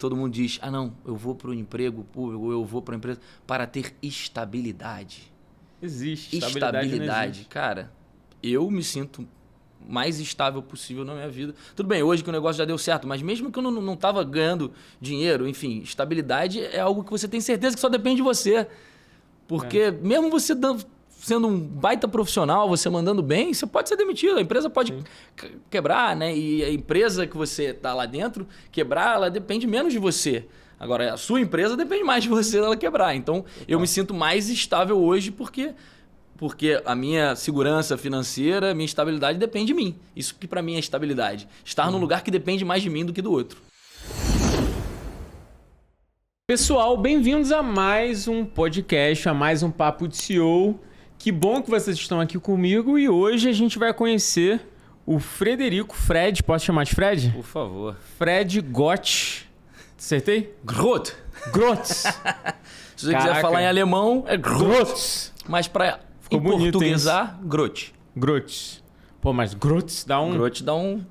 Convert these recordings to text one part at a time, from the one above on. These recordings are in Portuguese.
Todo mundo diz, não, eu vou para o emprego público, ou eu vou para a empresa para ter estabilidade. Existe, estabilidade. Cara, eu me sinto mais estável possível na minha vida. Tudo bem, hoje que o negócio já deu certo, mas mesmo que eu não estava ganhando dinheiro, enfim, estabilidade é algo que você tem certeza que só depende de você. Porque mesmo você sendo um baita profissional, você mandando bem, você pode ser demitido, a empresa pode quebrar, né? E a empresa que você está lá dentro, quebrar, ela depende menos de você. Agora, a sua empresa depende mais de você dela quebrar. Então, eu me sinto mais estável hoje porque a minha segurança financeira, a minha estabilidade depende de mim. Isso que para mim é estabilidade. Estar num lugar que depende mais de mim do que do outro. Pessoal, bem-vindos a mais um podcast, a mais um Papo de CEO. Que bom que vocês estão aqui comigo e hoje a gente vai conhecer o Fred, posso chamar de Fred? Por favor. Fred Gott. Acertei? Groth. Se você quiser falar em alemão, é Groth. Mas para portuguesar, Groth. Pô, mas Groth dá um... Groth dá um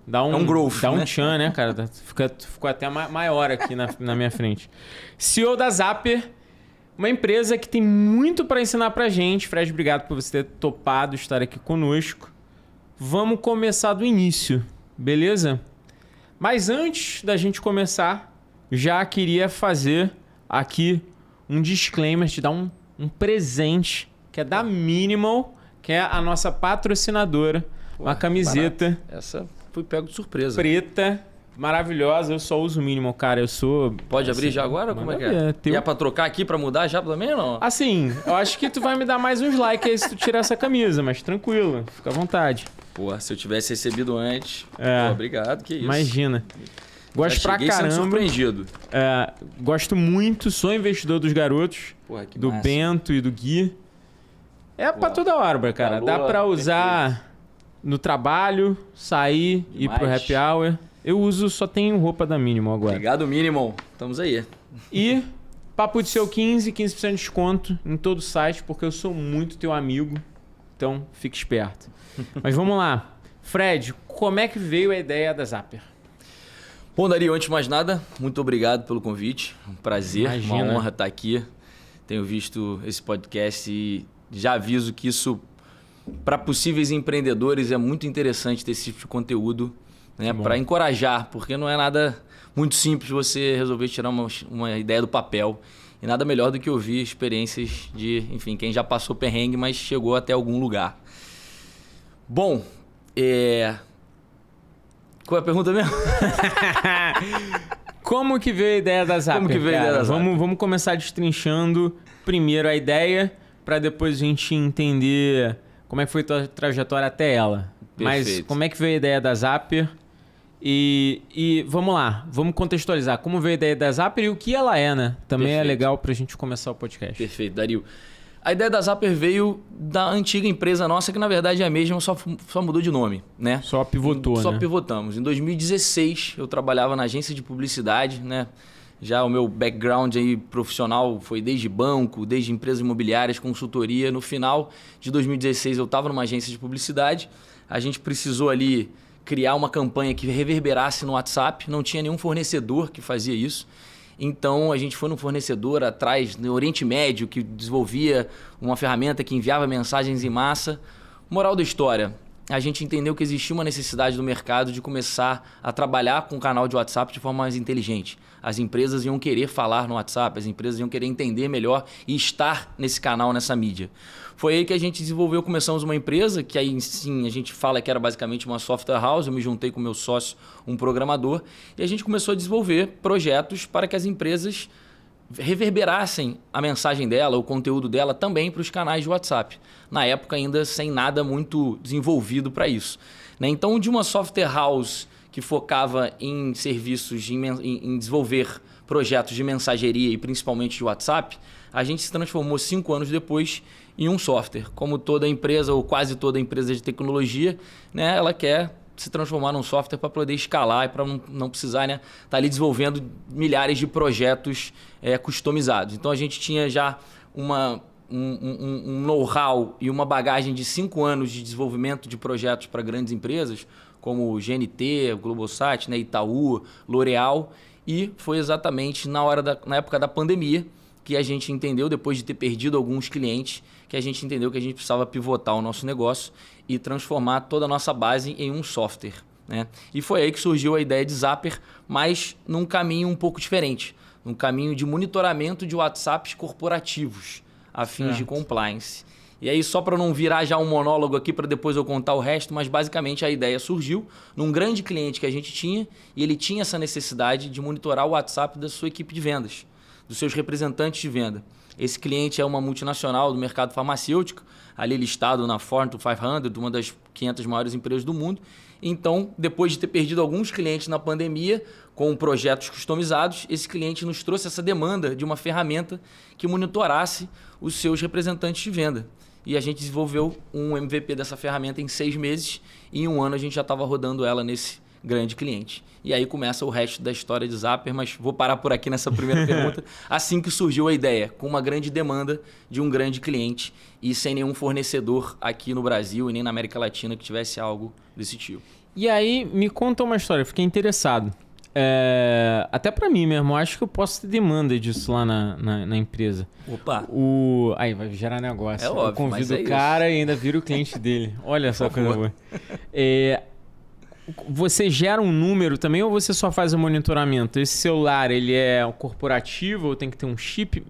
growth, dá um tchan, né, cara? Ficou até maior aqui na minha frente. CEO da Zapper, uma empresa que tem muito para ensinar pra gente. Fred, obrigado por você ter topado estar aqui conosco. Vamos começar do início, beleza? Mas antes da gente começar, já queria fazer aqui um disclaimer, te dar um presente, que é da Minimal, que é a nossa patrocinadora. Uma camiseta. Barato. Essa fui pego de surpresa. Preta, maravilhosa. Eu só uso o Minimal, cara. Eu sou... Pode abrir já agora? Como é que é? E é pra trocar aqui, pra mudar já também ou não? Assim, eu acho que tu vai me dar mais uns likes aí se tu tirar essa camisa, mas tranquilo, fica à vontade. Pô, se eu tivesse recebido antes... Pô, obrigado, que isso. Imagina. Gosto pra caramba. Sendo surpreendido. Gosto muito, sou investidor dos garotos. Porra, que do massa. Bento e do Gui. Pra toda hora, cara. Dá pra usar no trabalho, sair, ir pro happy hour. Eu uso, só tenho roupa da Minimal agora. Obrigado, Minimal. Estamos aí. E Papo de Seu 15% de desconto em todo o site, porque eu sou muito teu amigo. Então, fique esperto. Mas vamos lá. Fred, como é que veio a ideia da Zapper? Bom, Dario, antes de mais nada, muito obrigado pelo convite. Um prazer, Imagina. Uma honra estar aqui. Tenho visto esse podcast e já aviso que isso, para possíveis empreendedores, é muito interessante ter esse tipo de conteúdo, né? Para encorajar, porque não é nada muito simples você resolver tirar uma ideia do papel. E nada melhor do que ouvir experiências de, enfim, quem já passou perrengue, mas chegou até algum lugar. Bom, qual é a pergunta mesmo? Como que veio a ideia da Zapper? Como que veio a ideia da Zapper? Vamos começar destrinchando primeiro a ideia, para depois a gente entender como é que foi a tua trajetória até ela. Perfeito. Mas como é que veio a ideia da Zapper? E vamos lá, vamos contextualizar como veio a ideia da Zapper e o que ela é, né? Também Perfeito. É legal pra gente começar o podcast. Perfeito, Dario. A ideia da Zapper veio da antiga empresa nossa, que na verdade é a mesma, só mudou de nome, né? Só pivotou, Só né? pivotamos. Em 2016, eu trabalhava na agência de publicidade, né? Já o meu background aí profissional foi desde banco, desde empresas imobiliárias, consultoria. No final de 2016, eu estava numa agência de publicidade. A gente precisou ali criar uma campanha que reverberasse no WhatsApp. Não tinha nenhum fornecedor que fazia isso. Então, a gente foi num fornecedor atrás, no Oriente Médio, que desenvolvia uma ferramenta que enviava mensagens em massa. Moral da história, a gente entendeu que existia uma necessidade do mercado de começar a trabalhar com o canal de WhatsApp de forma mais inteligente. As empresas iam querer falar no WhatsApp, as empresas iam querer entender melhor e estar nesse canal, nessa mídia. Foi aí que a gente desenvolveu, começamos uma empresa, que aí sim a gente fala que era basicamente uma software house. Eu me juntei com meu sócio, um programador, e a gente começou a desenvolver projetos para que as empresas reverberassem a mensagem dela, o conteúdo dela também para os canais de WhatsApp. Na época ainda sem nada muito desenvolvido para isso, né? Então, de uma software house que focava em serviços, em desenvolver projetos de mensageria e principalmente de WhatsApp, a gente se transformou 5 anos depois em um software. Como toda empresa ou quase toda empresa de tecnologia, né, ela quer se transformar num software para poder escalar e para não precisar, né, tá ali desenvolvendo milhares de projetos customizados. Então a gente tinha já um know-how e uma bagagem de 5 anos de desenvolvimento de projetos para grandes empresas, como GNT, Globosat, né, Itaú, L'Oréal. E foi exatamente na época da pandemia que a gente entendeu, depois de ter perdido alguns clientes, que a gente entendeu que a gente precisava pivotar o nosso negócio e transformar toda a nossa base em um software, né? E foi aí que surgiu a ideia de Zapper, mas num caminho um pouco diferente, num caminho de monitoramento de WhatsApps corporativos, a fins de compliance. E aí, só para não virar já um monólogo aqui para depois eu contar o resto, mas basicamente a ideia surgiu num grande cliente que a gente tinha e ele tinha essa necessidade de monitorar o WhatsApp da sua equipe de vendas, dos seus representantes de venda. Esse cliente é uma multinacional do mercado farmacêutico, ali listado na Fortune 500, uma das 500 maiores empresas do mundo. Então, depois de ter perdido alguns clientes na pandemia, com projetos customizados, esse cliente nos trouxe essa demanda de uma ferramenta que monitorasse os seus representantes de venda. E a gente desenvolveu um MVP dessa ferramenta em 6 meses e em 1 ano a gente já estava rodando ela nesse grande cliente. E aí começa o resto da história de Zapper, mas vou parar por aqui nessa primeira pergunta. Assim que surgiu a ideia, com uma grande demanda de um grande cliente e sem nenhum fornecedor aqui no Brasil e nem na América Latina que tivesse algo desse tipo. E aí, me conta uma história, eu fiquei interessado. Até para mim mesmo, acho que eu posso ter demanda disso lá na empresa. Opa! Aí vai gerar negócio. É óbvio, eu convido mas o cara e ainda vira o cliente dele. Olha só coisa boa. Você gera um número também ou você só faz o monitoramento? Esse celular, ele é corporativo ou tem que ter um chip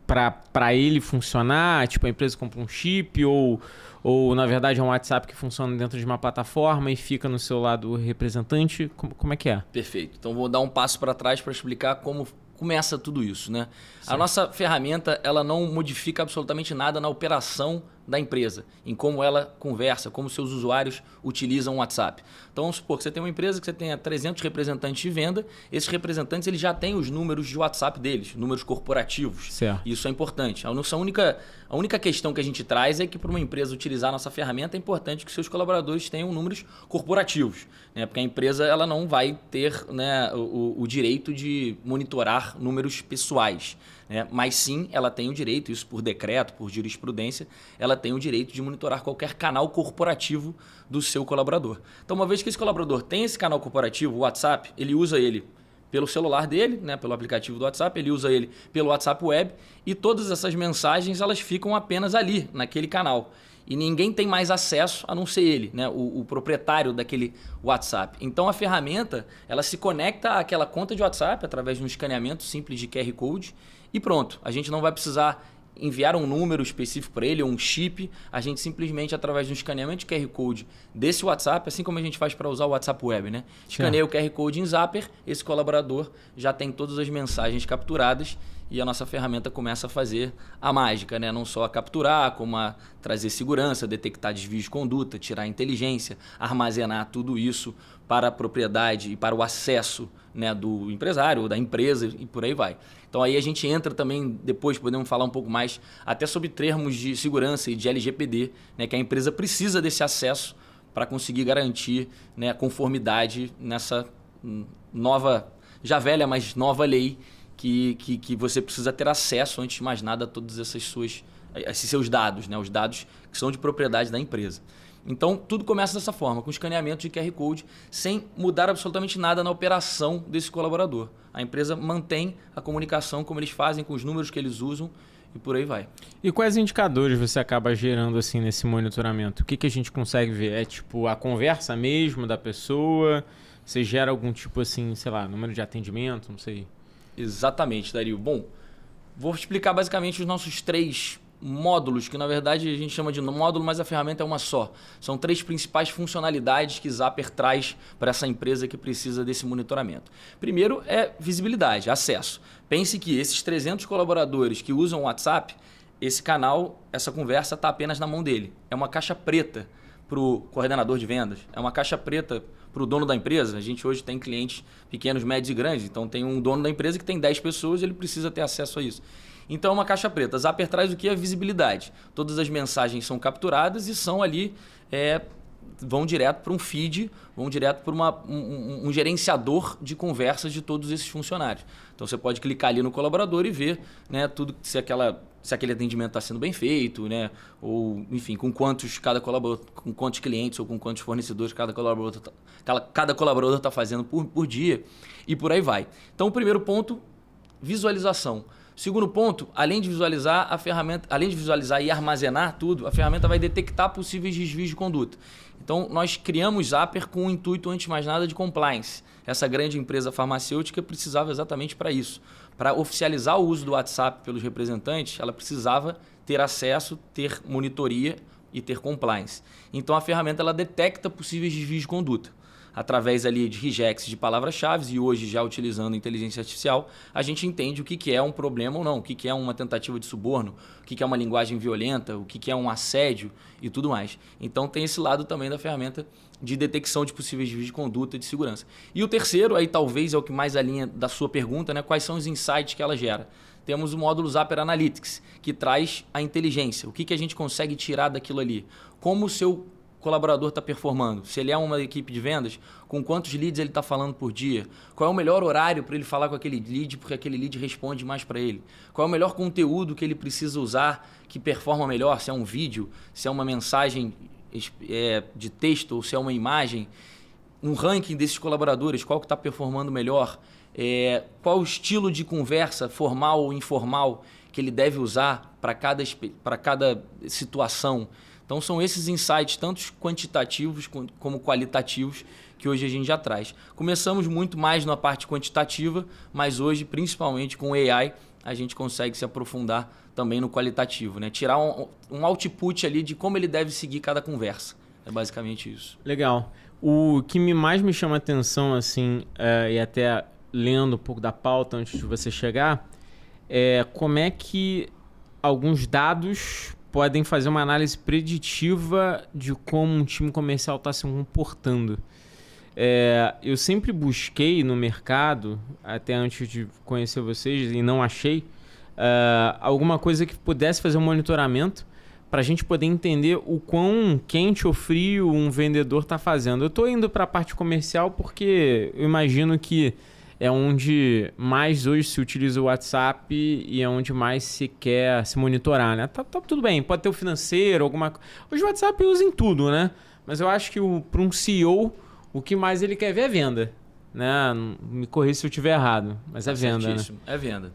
para ele funcionar? Tipo, a empresa compra um chip ou na verdade é um WhatsApp que funciona dentro de uma plataforma e fica no celular do representante? Como é que é? Perfeito. Então vou dar um passo para trás para explicar como começa tudo isso, né? Certo. A nossa ferramenta, ela não modifica absolutamente nada na operação da empresa, em como ela conversa, como seus usuários utilizam o WhatsApp. Então, vamos supor que você tem uma empresa que você tenha 300 representantes de venda, esses representantes eles já têm os números de WhatsApp deles, números corporativos. Certo. Isso é importante. A única questão que a gente traz é que para uma empresa utilizar a nossa ferramenta é importante que seus colaboradores tenham números corporativos, né? Porque a empresa ela não vai ter, né, o direito de monitorar números pessoais, né? Mas sim, ela tem o direito, isso por decreto, por jurisprudência, ela tem o direito de monitorar qualquer canal corporativo do seu colaborador. Então, uma vez que esse colaborador tem esse canal corporativo, o WhatsApp, ele usa ele pelo celular dele, né, pelo aplicativo do WhatsApp, ele usa ele pelo WhatsApp Web e todas essas mensagens elas ficam apenas ali, naquele canal. E ninguém tem mais acesso a não ser ele, né, o proprietário daquele WhatsApp. Então a ferramenta ela se conecta àquela conta de WhatsApp através de um escaneamento simples de QR Code e pronto. A gente não vai precisar enviar um número específico para ele ou um chip. A gente simplesmente, através de um escaneamento de QR Code desse WhatsApp, assim como a gente faz para usar o WhatsApp Web, né? Escaneia o QR Code em Zapper, esse colaborador já tem todas as mensagens capturadas e a nossa ferramenta começa a fazer a mágica, né? Não só a capturar, como a trazer segurança, detectar desvios de conduta, tirar a inteligência, armazenar tudo isso para a propriedade e para o acesso, né, do empresário ou da empresa e por aí vai. Então aí a gente entra também, depois podemos falar um pouco mais, até sobre termos de segurança e de LGPD, né, que a empresa precisa desse acesso para conseguir garantir, né, conformidade nessa nova, já velha, mas nova lei que você precisa ter acesso, antes de mais nada, a todos esses seus dados, né, os dados que são de propriedade da empresa. Então, tudo começa dessa forma, com escaneamento de QR Code, sem mudar absolutamente nada na operação desse colaborador. A empresa mantém a comunicação como eles fazem, com os números que eles usam e por aí vai. E quais indicadores você acaba gerando assim nesse monitoramento? O que a gente consegue ver? É tipo a conversa mesmo da pessoa? Você gera algum tipo assim, sei lá, número de atendimento, não sei. Exatamente, Dario. Bom, vou explicar basicamente os nossos 3 módulos, que na verdade a gente chama de módulo, mas a ferramenta é uma só. São 3 principais funcionalidades que Zapper traz para essa empresa que precisa desse monitoramento. Primeiro é visibilidade, acesso. Pense que esses 300 colaboradores que usam o WhatsApp, esse canal, essa conversa está apenas na mão dele. É uma caixa preta para o coordenador de vendas, é uma caixa preta para o dono da empresa. A gente hoje tem clientes pequenos, médios e grandes, então tem um dono da empresa que tem 10 pessoas e ele precisa ter acesso a isso. Então é uma caixa preta. Zapper traz o que? A visibilidade. Todas as mensagens são capturadas e são ali vão direto para um feed, vão direto para um gerenciador de conversas de todos esses funcionários. Então você pode clicar ali no colaborador e ver, né, tudo, se aquele atendimento está sendo bem feito, né, ou enfim, com quantos clientes ou com quantos fornecedores cada colaborador está fazendo por dia e por aí vai. Então o primeiro ponto, visualização. Segundo ponto, além de visualizar e armazenar tudo, a ferramenta vai detectar possíveis desvios de conduta. Então, nós criamos Zapper com o intuito, antes de mais nada, de compliance. Essa grande empresa farmacêutica precisava exatamente para isso. Para oficializar o uso do WhatsApp pelos representantes, ela precisava ter acesso, ter monitoria e ter compliance. Então, a ferramenta ela detecta possíveis desvios de conduta. Através ali de regex de palavras-chave e hoje já utilizando inteligência artificial, a gente entende o que é um problema ou não, o que é uma tentativa de suborno, o que é uma linguagem violenta, o que é um assédio e tudo mais. Então tem esse lado também da ferramenta de detecção de possíveis desvios de conduta e de segurança. E o terceiro, aí talvez é o que mais alinha da sua pergunta, né? Quais são os insights que ela gera? Temos o módulo Zapper Analytics, que traz a inteligência, o que a gente consegue tirar daquilo ali, como o seu colaborador está performando, se ele é uma equipe de vendas, com quantos leads ele está falando por dia, qual é o melhor horário para ele falar com aquele lead, porque aquele lead responde mais para ele, qual é o melhor conteúdo que ele precisa usar que performa melhor, se é um vídeo, se é uma mensagem de texto ou se é uma imagem, um ranking desses colaboradores, qual que está performando melhor, qual o estilo de conversa, formal ou informal, que ele deve usar para cada situação. Então, são esses insights, tanto quantitativos como qualitativos, que hoje a gente já traz. Começamos muito mais na parte quantitativa, mas hoje, principalmente com o AI, a gente consegue se aprofundar também no qualitativo, né? Tirar um output ali de como ele deve seguir cada conversa. É basicamente isso. Legal. O que mais me chama a atenção, assim, e até lendo um pouco da pauta antes de você chegar, é como é que alguns dados podem fazer uma análise preditiva de como um time comercial está se comportando. Eu sempre busquei no mercado, até antes de conhecer vocês, e não achei, alguma coisa que pudesse fazer um monitoramento para a gente poder entender o quão quente ou frio um vendedor está fazendo. Eu estou indo para a parte comercial porque eu imagino que é onde mais hoje se utiliza o WhatsApp e é onde mais se quer se monitorar, né? Tá tudo bem, pode ter o financeiro, alguma coisa. Hoje o WhatsApp usa em tudo, né? Mas eu acho que para um CEO, o que mais ele quer ver é venda, né? Me corrija se eu estiver errado, mas é venda, né? É venda.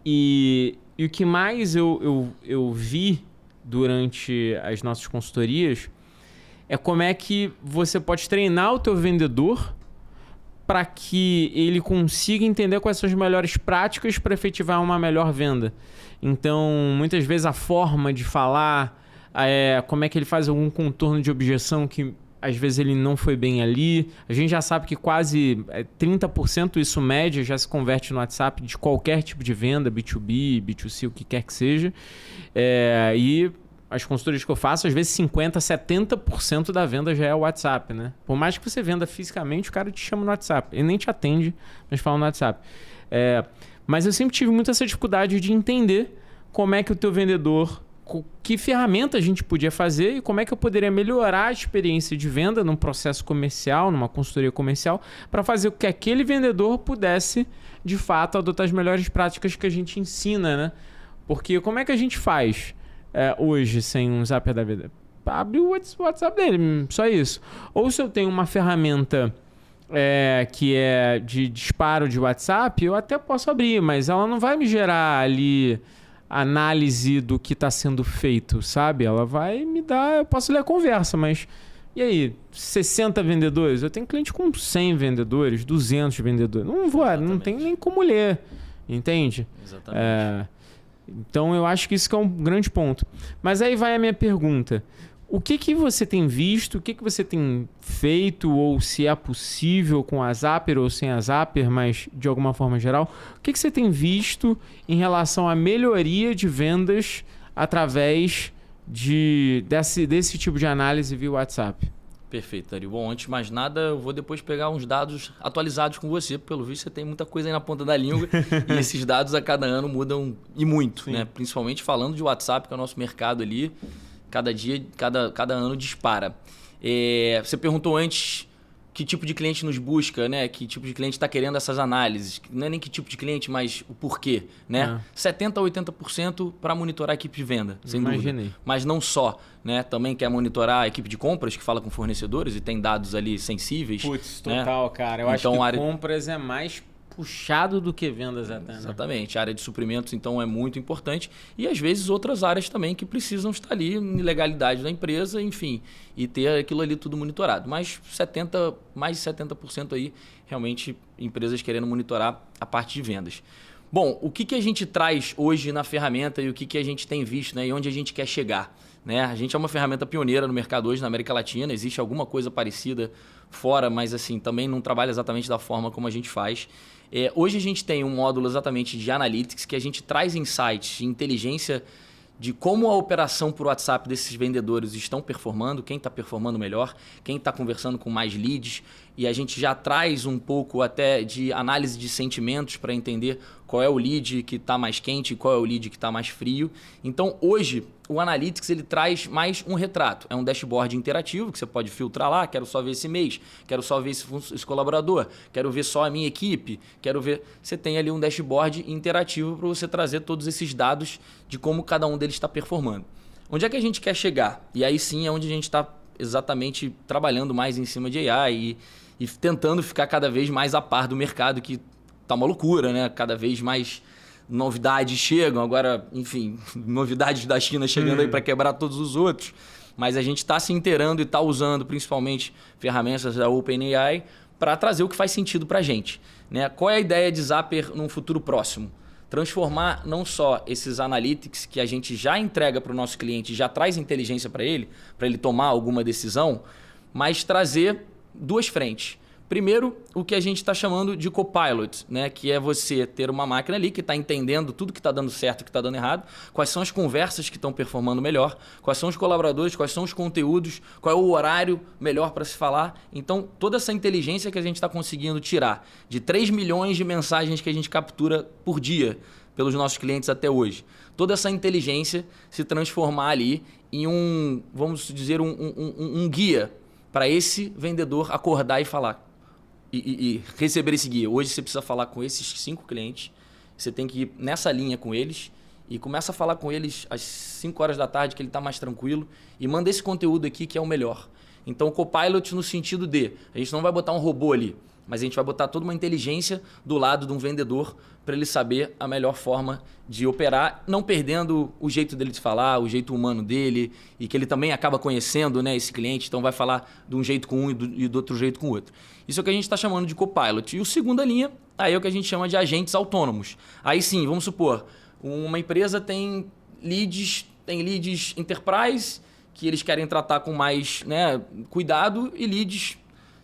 E o que mais eu vi durante as nossas consultorias é como é que você pode treinar o teu vendedor para que ele consiga entender quais são as melhores práticas para efetivar uma melhor venda. Então, muitas vezes a forma de falar, como é que ele faz algum contorno de objeção que às vezes ele não foi bem ali. A gente já sabe que quase 30% isso média já se converte no WhatsApp de qualquer tipo de venda, B2B, B2C, o que quer que seja. E as consultorias que eu faço, às vezes 50%, 70% da venda já é o WhatsApp, né? Por mais que você venda fisicamente, o cara te chama no WhatsApp. Ele nem te atende, mas fala no WhatsApp. Mas eu sempre tive muito essa dificuldade de entender como é que o teu vendedor, que ferramenta a gente podia fazer e como é que eu poderia melhorar a experiência de venda num processo comercial, numa consultoria comercial, para fazer com que aquele vendedor pudesse, de fato, adotar as melhores práticas que a gente ensina, né? Porque como é que a gente faz hoje sem um Zapper da vida? Abre o WhatsApp dele, só isso. Ou se eu tenho uma ferramenta que é de disparo de WhatsApp, eu até posso abrir, mas ela não vai me gerar ali análise do que está sendo feito, sabe? Ela vai me dar... Eu posso ler a conversa, mas... E aí? 60 vendedores? Eu tenho cliente com 100 vendedores, 200 vendedores. Não tem nem como ler, entende? Exatamente. Então, eu acho que isso que é um grande ponto. Mas aí vai a minha pergunta. O que você tem visto, o que você tem feito, ou se é possível com a Zapper ou sem a Zapper, mas de alguma forma geral, o que você tem visto em relação à melhoria de vendas através desse tipo de análise via WhatsApp? Perfeito, Dario. Bom, antes de mais nada, eu vou depois pegar uns dados atualizados com você. Pelo visto, você tem muita coisa aí na ponta da língua e esses dados a cada ano mudam e muito, né? Principalmente falando de WhatsApp, que é o nosso mercado ali. Cada dia, cada ano dispara. Você perguntou antes que tipo de cliente nos busca, né? Que tipo de cliente está querendo essas análises. Não é nem que tipo de cliente, mas o porquê, né? 70% a 80% para monitorar a equipe de venda, sem dúvida. Mas não só, né? Também quer monitorar a equipe de compras, que fala com fornecedores e tem dados ali sensíveis. Putz, total, né? Cara. Eu acho que compras é mais puxado do que vendas até, né? Exatamente. A área de suprimentos, então, é muito importante. E, às vezes, outras áreas também que precisam estar ali em legalidade da empresa, enfim, e ter aquilo ali tudo monitorado. Mas mais de 70% aí, realmente, empresas querendo monitorar a parte de vendas. Bom, o que a gente traz hoje na ferramenta e o que a gente tem visto, né? E onde a gente quer chegar? Né? A gente é uma ferramenta pioneira no mercado hoje na América Latina. Existe alguma coisa parecida fora, mas assim também não trabalha exatamente da forma como a gente faz. Hoje a gente tem um módulo exatamente de Analytics que a gente traz insights de inteligência de como a operação por WhatsApp desses vendedores estão performando, quem está performando melhor, quem está conversando com mais leads. E a gente já traz um pouco até de análise de sentimentos para entender qual é o lead que está mais quente e qual é o lead que está mais frio. Então, hoje, o Analytics ele traz mais um retrato. É um dashboard interativo que você pode filtrar lá. Quero só ver esse mês, quero só ver esse colaborador, quero ver só a minha equipe, quero ver... Você tem ali um dashboard interativo para você trazer todos esses dados de como cada um deles está performando. Onde é que a gente quer chegar? E aí sim é onde a gente está exatamente trabalhando mais em cima de AI e tentando ficar cada vez mais a par do mercado, que tá uma loucura, né? Cada vez mais novidades chegam. Agora, enfim, novidades da China chegando aí para quebrar todos os outros. Mas a gente está se inteirando e está usando principalmente ferramentas da OpenAI para trazer o que faz sentido para a gente. Né? Qual é a ideia de Zapper num futuro próximo? Transformar não só esses analytics que a gente já entrega para o nosso cliente, já traz inteligência para ele tomar alguma decisão, mas trazer duas frentes. Primeiro, o que a gente está chamando de copilot, né? Que é você ter uma máquina ali que está entendendo tudo que está dando certo e que está dando errado, quais são as conversas que estão performando melhor, quais são os colaboradores, quais são os conteúdos, qual é o horário melhor para se falar. Então, toda essa inteligência que a gente está conseguindo tirar de 3 milhões de mensagens que a gente captura por dia pelos nossos clientes até hoje, toda essa inteligência se transformar ali em vamos dizer, um guia para esse vendedor acordar e falar. E receber esse guia. Hoje você precisa falar com esses 5 clientes, você tem que ir nessa linha com eles e começa a falar com eles às 5 horas da tarde, que ele está mais tranquilo, e manda esse conteúdo aqui que é o melhor. Então, o copilot no sentido de, a gente não vai botar um robô ali, mas a gente vai botar toda uma inteligência do lado de um vendedor para ele saber a melhor forma de operar, não perdendo o jeito dele de falar, o jeito humano dele, e que ele também acaba conhecendo, né, esse cliente, então vai falar de um jeito com um e do outro jeito com o outro. Isso é o que a gente está chamando de copilot. E a segunda linha, aí é o que a gente chama de agentes autônomos. Aí sim, vamos supor, uma empresa tem leads enterprise, que eles querem tratar com mais, né, cuidado, e leads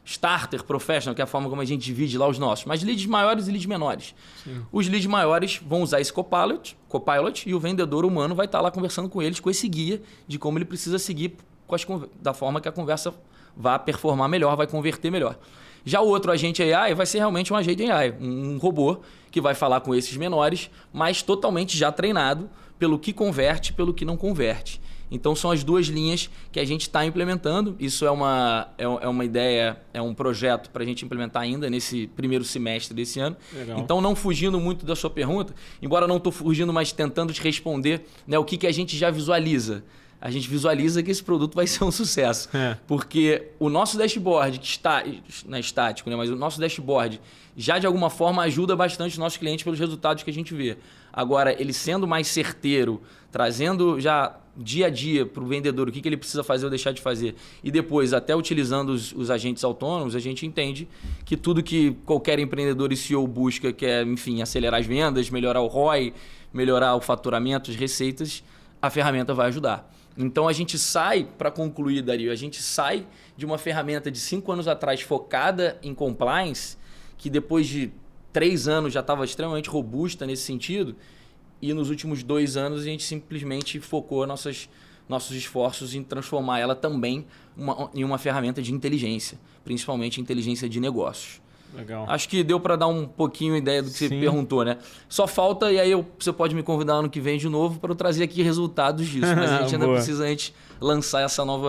starter, professional, que é a forma como a gente divide lá os nossos. Mas leads maiores e leads menores. Sim. Os leads maiores vão usar esse copilot e o vendedor humano vai estar lá conversando com eles, com esse guia de como ele precisa seguir da forma que a conversa vai performar melhor, vai converter melhor. Já o outro agente AI vai ser realmente um agente AI, um robô que vai falar com esses menores, mas totalmente já treinado pelo que converte, pelo que não converte. Então, são as duas linhas que a gente está implementando. Isso é uma ideia, é um projeto para a gente implementar ainda nesse primeiro semestre desse ano. Legal. Então, não fugindo muito da sua pergunta, embora não estou fugindo, mas tentando te responder, né, o que a gente já visualiza. A gente visualiza que esse produto vai ser um sucesso. Porque o nosso dashboard, que está estático, né, mas o nosso dashboard já de alguma forma ajuda bastante os nossos clientes pelos resultados que a gente vê. Agora, ele sendo mais certeiro, trazendo já dia a dia para o vendedor o que ele precisa fazer ou deixar de fazer, e depois até utilizando os agentes autônomos, a gente entende que tudo que qualquer empreendedor e CEO busca, que é, enfim, acelerar as vendas, melhorar o ROI, melhorar o faturamento, as receitas, a ferramenta vai ajudar. Então, a gente sai, para concluir, Dario, a gente sai de uma ferramenta de 5 anos atrás focada em compliance, que depois de 3 anos já estava extremamente robusta nesse sentido, e nos últimos 2 anos a gente simplesmente focou nossos esforços em transformar ela também em uma ferramenta de inteligência, principalmente inteligência de negócios. Legal. Acho que deu para dar um pouquinho ideia do que você perguntou, né? Só falta, e aí você pode me convidar ano que vem de novo para eu trazer aqui resultados disso. Mas a gente ainda precisa antes lançar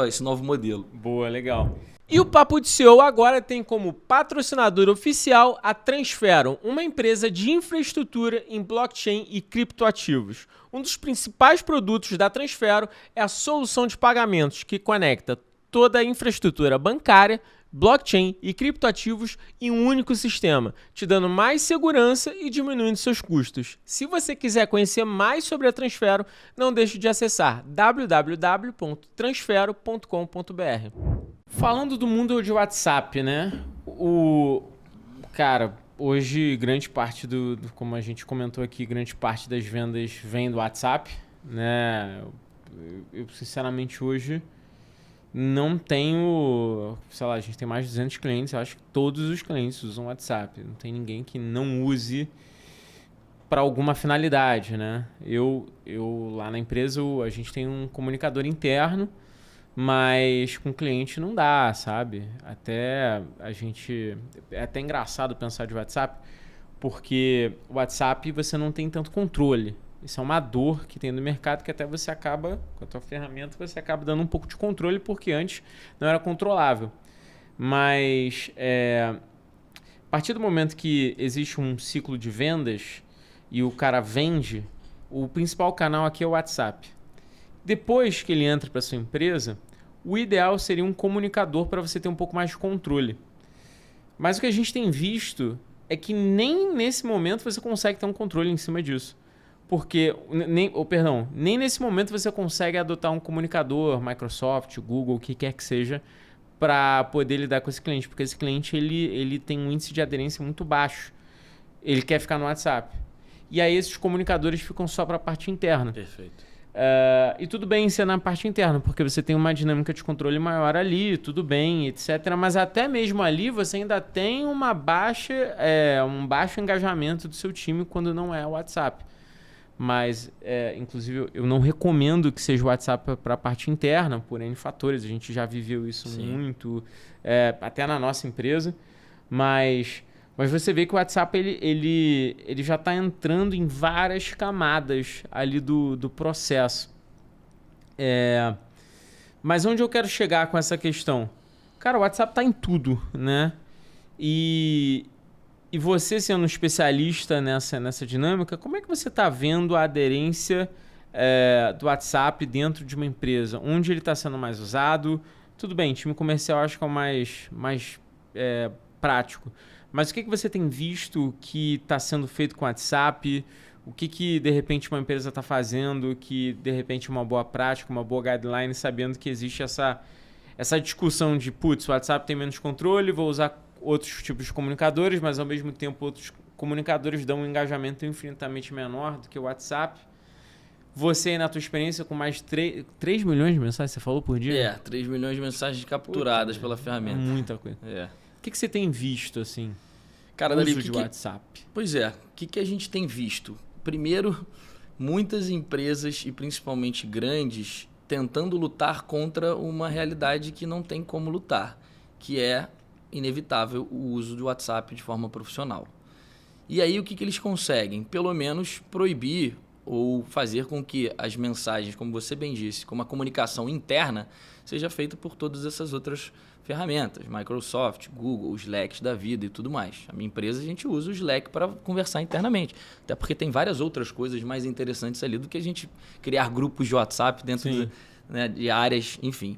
esse novo modelo. Boa, legal. E o Papo de CEO agora tem como patrocinador oficial a Transfero, uma empresa de infraestrutura em blockchain e criptoativos. Um dos principais produtos da Transfero é a solução de pagamentos que conecta toda a infraestrutura bancária, blockchain e criptoativos em um único sistema, te dando mais segurança e diminuindo seus custos. Se você quiser conhecer mais sobre a Transfero, não deixe de acessar www.transfero.com.br. Falando do mundo de WhatsApp, né? Cara, hoje grande parte como a gente comentou aqui, grande parte das vendas vem do WhatsApp, né? Eu sinceramente hoje não tenho, sei lá, a gente tem mais de 200 clientes, eu acho que todos os clientes usam WhatsApp. Não tem ninguém que não use para alguma finalidade, né? Eu lá na empresa, a gente tem um comunicador interno, mas com cliente não dá, sabe? É até engraçado pensar de WhatsApp, porque o WhatsApp você não tem tanto controle. Isso é uma dor que tem no mercado que até você acaba, com a tua ferramenta, você acaba dando um pouco de controle, porque antes não era controlável. Mas a partir do momento que existe um ciclo de vendas e o cara vende, o principal canal aqui é o WhatsApp. Depois que ele entra para sua empresa, o ideal seria um comunicador para você ter um pouco mais de controle. Mas o que a gente tem visto é que nem nesse momento você consegue ter um controle em cima disso. Porque, nem nesse momento você consegue adotar um comunicador, Microsoft, Google, o que quer que seja, para poder lidar com esse cliente. Porque esse cliente ele tem um índice de aderência muito baixo. Ele quer ficar no WhatsApp. E aí esses comunicadores ficam só para a parte interna. Perfeito. E tudo bem ser na parte interna, porque você tem uma dinâmica de controle maior ali, tudo bem, etc. Mas até mesmo ali você ainda tem um baixo engajamento do seu time quando não é o WhatsApp. Mas, inclusive, eu não recomendo que seja o WhatsApp para a parte interna, por N fatores. A gente já viveu isso muito, até na nossa empresa. Mas você vê que o WhatsApp ele já está entrando em várias camadas ali do processo. Mas onde eu quero chegar com essa questão? Cara, o WhatsApp está em tudo, né? E você, sendo um especialista nessa dinâmica, como é que você está vendo a aderência do WhatsApp dentro de uma empresa? Onde ele está sendo mais usado? Tudo bem, time comercial acho que é o mais prático. Mas o que você tem visto que está sendo feito com o WhatsApp? O que de repente uma empresa está fazendo que de repente é uma boa prática, uma boa guideline, sabendo que existe essa discussão de, putz, o WhatsApp tem menos controle, vou usar outros tipos de comunicadores, mas ao mesmo tempo outros comunicadores dão um engajamento infinitamente menor do que o WhatsApp. Você, na tua experiência, com mais 3 milhões de mensagens, você falou por dia? 3 milhões de mensagens capturadas pela ferramenta. Muita coisa. O que você tem visto, assim, cara, uso de WhatsApp? Pois o que a gente tem visto? Primeiro, muitas empresas, e principalmente grandes, tentando lutar contra uma realidade que não tem como lutar, que é inevitável o uso do WhatsApp de forma profissional. E aí o que eles conseguem? Pelo menos proibir ou fazer com que as mensagens, como você bem disse, como a comunicação interna, seja feita por todas essas outras ferramentas, Microsoft, Google, os Slacks da vida e tudo mais. A minha empresa, a gente usa o Slack para conversar internamente, até porque tem várias outras coisas mais interessantes ali do que a gente criar grupos de WhatsApp dentro de áreas, enfim.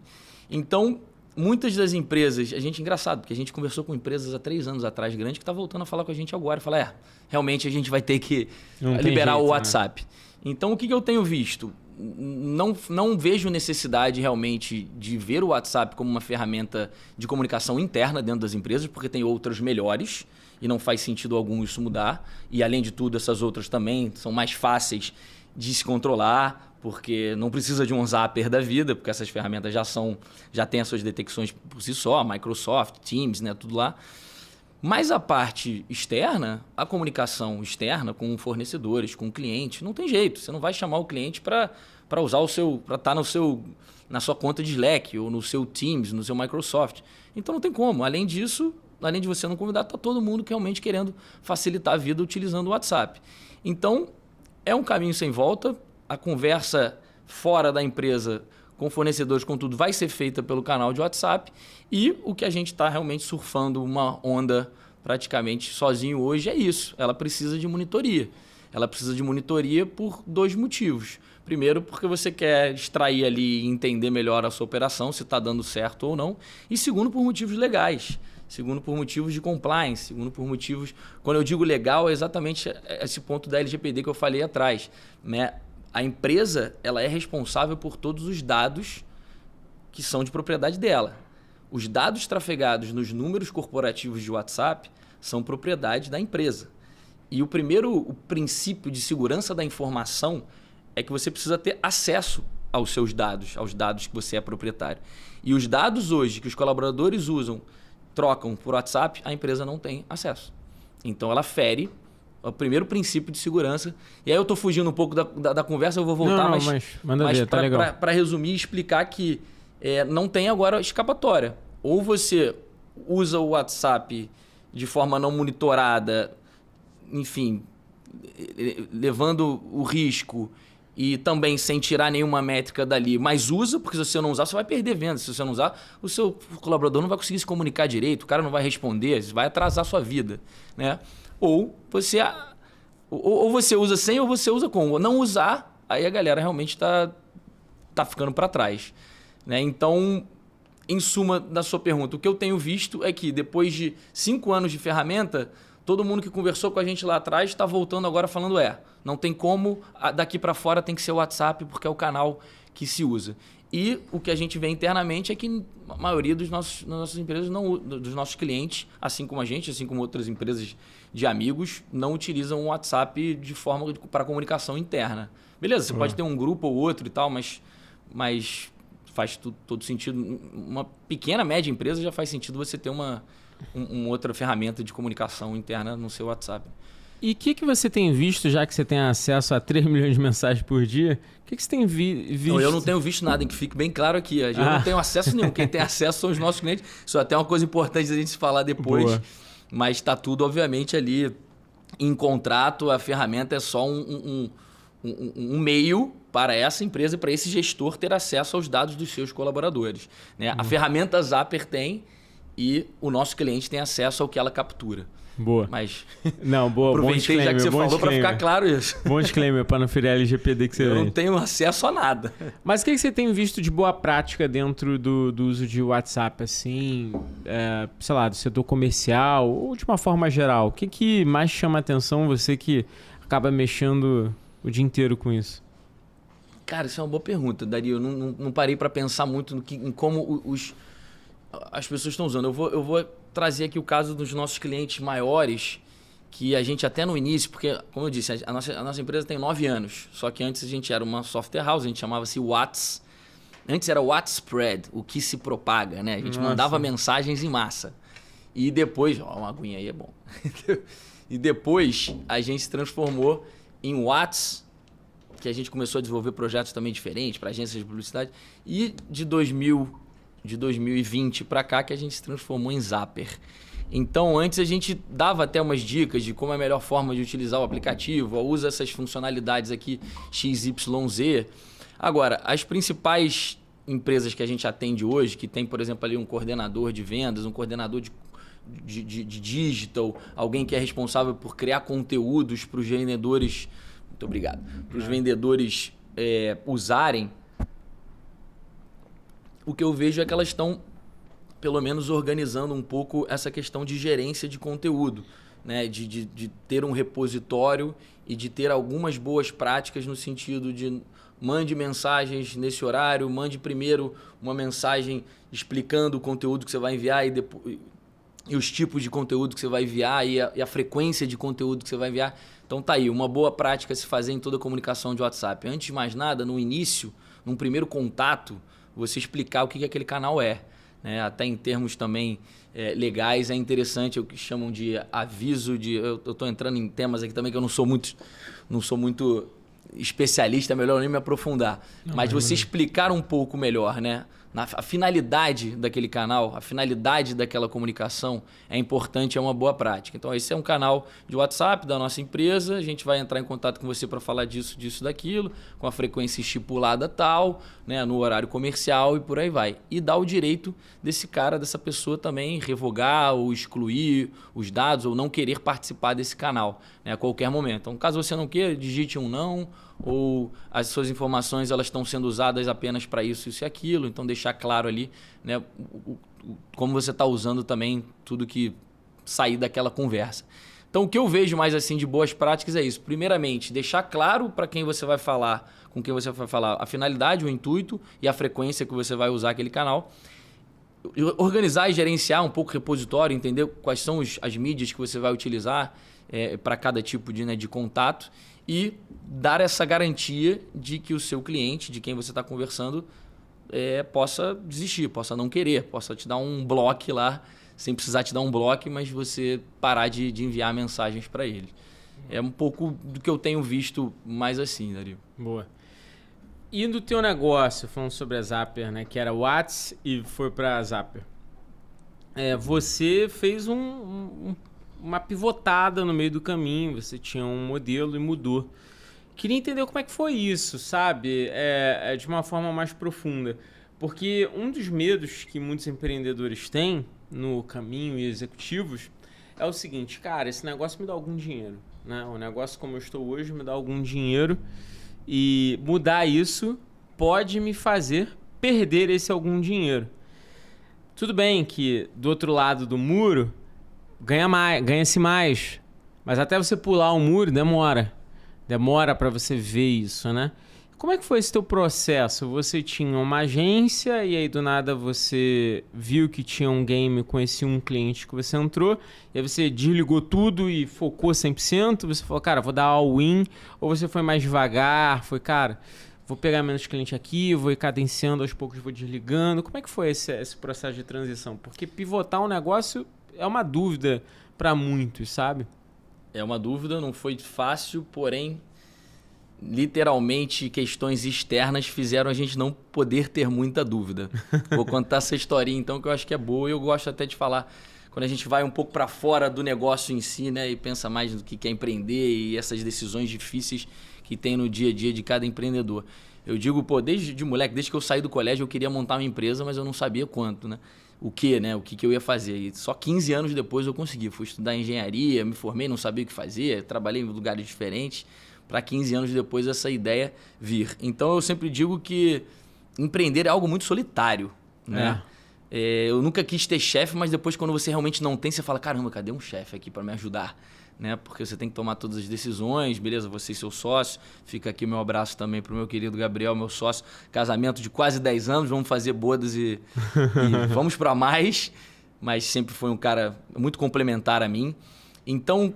Então, muitas das empresas, engraçado, porque a gente conversou com empresas há 3 anos atrás, grandes, que estão voltando a falar com a gente agora. Falar, realmente a gente vai ter que liberar o WhatsApp. Né? Então, o que eu tenho visto? Não vejo necessidade realmente de ver o WhatsApp como uma ferramenta de comunicação interna dentro das empresas, porque tem outras melhores e não faz sentido algum isso mudar. E, além de tudo, essas outras também são mais fáceis de se controlar, porque não precisa de um zapper da vida, porque essas ferramentas já têm as suas detecções por si só, Microsoft, Teams, né, tudo lá. Mas a parte externa, a comunicação externa com fornecedores, com clientes, não tem jeito. Você não vai chamar o cliente para usar para estar na sua conta de Slack ou no seu Teams, no seu Microsoft. Então não tem como. Além disso, além de você não convidado, está todo mundo realmente querendo facilitar a vida utilizando o WhatsApp. Então, é um caminho sem volta. A conversa fora da empresa, com fornecedores, com tudo, vai ser feita pelo canal de WhatsApp. E o que a gente está realmente surfando uma onda praticamente sozinho hoje é isso. Ela precisa de monitoria. Ela precisa de monitoria por 2 motivos. Primeiro, porque você quer extrair ali e entender melhor a sua operação, se está dando certo ou não. E segundo, por motivos legais. Segundo, por motivos de compliance. Segundo, por motivos... Quando eu digo legal, é exatamente esse ponto da LGPD que eu falei atrás, né? A empresa, ela é responsável por todos os dados que são de propriedade dela. Os dados trafegados nos números corporativos de WhatsApp são propriedade da empresa. E o princípio de segurança da informação é que você precisa ter acesso aos seus dados, aos dados que você é proprietário. E os dados hoje que os colaboradores trocam por WhatsApp, a empresa não tem acesso. Então ela fere o primeiro princípio de segurança. E aí eu estou fugindo um pouco da conversa, eu vou voltar, mas manda ver, tá legal. Para resumir e explicar que não tem agora escapatória. Ou você usa o WhatsApp de forma não monitorada, enfim, levando o risco e também sem tirar nenhuma métrica dali, mas usa, porque se você não usar, você vai perder vendas. Se você não usar, o seu colaborador não vai conseguir se comunicar direito, o cara não vai responder, vai atrasar a sua vida, né? Ou você usa sem ou você usa com. Ou não usar, aí a galera realmente tá ficando para trás, né? Então, em suma da sua pergunta, o que eu tenho visto é que depois de 5 anos de ferramenta, todo mundo que conversou com a gente lá atrás está voltando agora falando não tem como, daqui para fora tem que ser o WhatsApp porque é o canal que se usa. E o que a gente vê internamente é que a maioria das nossas empresas, dos nossos clientes, assim como a gente, assim como outras empresas de amigos, não utilizam o WhatsApp de forma para comunicação interna. Beleza, você pode ter um grupo ou outro e tal, mas faz todo sentido. Uma pequena, média empresa já faz sentido você ter uma outra ferramenta de comunicação interna no seu WhatsApp. E o que você tem visto, já que você tem acesso a 3 milhões de mensagens por dia, o que você tem visto? Não, eu não tenho visto nada, que fique bem claro aqui. Eu não tenho acesso nenhum. Quem tem acesso são os nossos clientes. Isso é até uma coisa importante da gente falar depois. Boa. Mas está tudo, obviamente, ali em contrato. A ferramenta é só um meio para essa empresa, para esse gestor ter acesso aos dados dos seus colaboradores, né? A ferramenta Zapper tem e o nosso cliente tem acesso ao que ela captura. Boa. Mas aproveitei já que você falou para ficar claro isso. Bom disclaimer para não ferir a LGPD que você Eu não tenho acesso a nada. Mas o que você tem visto de boa prática dentro do uso de WhatsApp, assim, sei lá, do setor comercial ou de uma forma geral? O que mais chama a atenção, você que acaba mexendo o dia inteiro com isso? Cara, isso é uma boa pergunta, Dario. Eu não parei para pensar muito em como as pessoas estão usando. Eu vou trazer aqui o caso dos nossos clientes maiores, que a gente até no início, porque, como eu disse, a nossa empresa tem 9 anos, só que antes a gente era uma software house, a gente chamava-se Whats. Antes era Whatspread, o que se propaga, né? A gente mandava mensagens em massa. E depois, uma aguinha aí é bom. E depois a gente se transformou em Whats, que a gente começou a desenvolver projetos também diferentes para agências de publicidade. E de 2020 para cá que a gente se transformou em Zapper. Então, antes a gente dava até umas dicas de como é a melhor forma de utilizar o aplicativo, usa essas funcionalidades aqui XYZ. Agora, as principais empresas que a gente atende hoje, que tem, por exemplo, ali um coordenador de vendas, um coordenador de digital, alguém que é responsável por criar conteúdos para os vendedores, muito obrigado, para os vendedores usarem, o que eu vejo é que elas estão, pelo menos, organizando um pouco essa questão de gerência de conteúdo, né? De ter um repositório e de ter algumas boas práticas no sentido de mande mensagens nesse horário, mande primeiro uma mensagem explicando o conteúdo que você vai enviar e os tipos de conteúdo que você vai enviar e a frequência de conteúdo que você vai enviar. Então tá aí, uma boa prática a se fazer em toda a comunicação de WhatsApp. Antes de mais nada, no início, num primeiro contato, você explicar o que aquele canal é, né? Até em termos também legais é interessante, o que chamam de aviso de... Eu estou entrando em temas aqui também que eu não sou muito especialista, é melhor nem me aprofundar. Mas você explicar um pouco melhor, né? a finalidade daquele canal, a finalidade daquela comunicação é importante, é uma boa prática. Então, esse é um canal de WhatsApp da nossa empresa, a gente vai entrar em contato com você para falar disso, daquilo, com a frequência estipulada tal, né, no horário comercial e por aí vai. E dá o direito dessa pessoa também revogar ou excluir os dados ou não querer participar desse canal, né, a qualquer momento. Então, caso você não queira, digite um não, ou as suas informações elas estão sendo usadas apenas para isso e aquilo, então deixar claro ali, né, como você está usando também tudo que sair daquela conversa. Então o que eu vejo mais assim de boas práticas é isso. Primeiramente, deixar claro para quem você vai falar, com quem você vai falar, a finalidade, o intuito e a frequência que você vai usar aquele canal. Organizar e gerenciar um pouco o repositório, entender quais são as mídias que você vai utilizar para cada tipo de contato e dar essa garantia de que o seu cliente, de quem você está conversando, possa desistir, possa não querer, possa te dar um bloco lá, sem precisar te dar um bloco, mas você parar de enviar mensagens para ele. É um pouco do que eu tenho visto mais assim, Dario. Boa. E do teu negócio, falando sobre a Zapper, né, que era Whats e foi para a Zapper, você fez uma pivotada no meio do caminho, você tinha um modelo e mudou. Queria entender como é que foi isso, sabe? De uma forma mais profunda. Porque um dos medos que muitos empreendedores têm no caminho e executivos é o seguinte, cara, esse negócio me dá algum dinheiro, né? O negócio como eu estou hoje me dá algum dinheiro e mudar isso pode me fazer perder esse algum dinheiro. Tudo bem que do outro lado do muro ganha-se mais, mas até você pular o muro demora para você ver isso, né? Como é que foi esse teu processo? Você tinha uma agência e aí do nada você viu que tinha um game com esse um cliente que você entrou e aí você desligou tudo e focou 100%, você falou, cara, vou dar all-in, ou você foi mais devagar, foi, cara, vou pegar menos cliente aqui, vou ir cadenciando aos poucos, vou desligando. Como é que foi esse processo de transição? Porque pivotar um negócio é uma dúvida para muitos, sabe? É uma dúvida, não foi fácil, porém, literalmente, questões externas fizeram a gente não poder ter muita dúvida. Vou contar essa historinha, então, que eu acho que é boa e eu gosto até de falar quando a gente vai um pouco para fora do negócio em si, né, e pensa mais no que é empreender e essas decisões difíceis que tem no dia a dia de cada empreendedor. Eu digo, desde moleque, desde que eu saí do colégio, eu queria montar uma empresa, mas eu não sabia quanto, né? O que eu ia fazer. E só 15 anos depois eu consegui. Fui estudar engenharia, me formei, não sabia o que fazer, trabalhei em lugares diferentes, para 15 anos depois essa ideia vir. Então eu sempre digo que empreender é algo muito solitário, né? Eu nunca quis ter chefe, mas depois quando você realmente não tem, você fala, caramba, cadê um chefe aqui para me ajudar? Né? Porque você tem que tomar todas as decisões, beleza? Você e seu sócio. Fica aqui meu abraço também pro meu querido Gabriel, meu sócio. Casamento de quase 10 anos, vamos fazer bodas e vamos para mais. Mas sempre foi um cara muito complementar a mim. Então,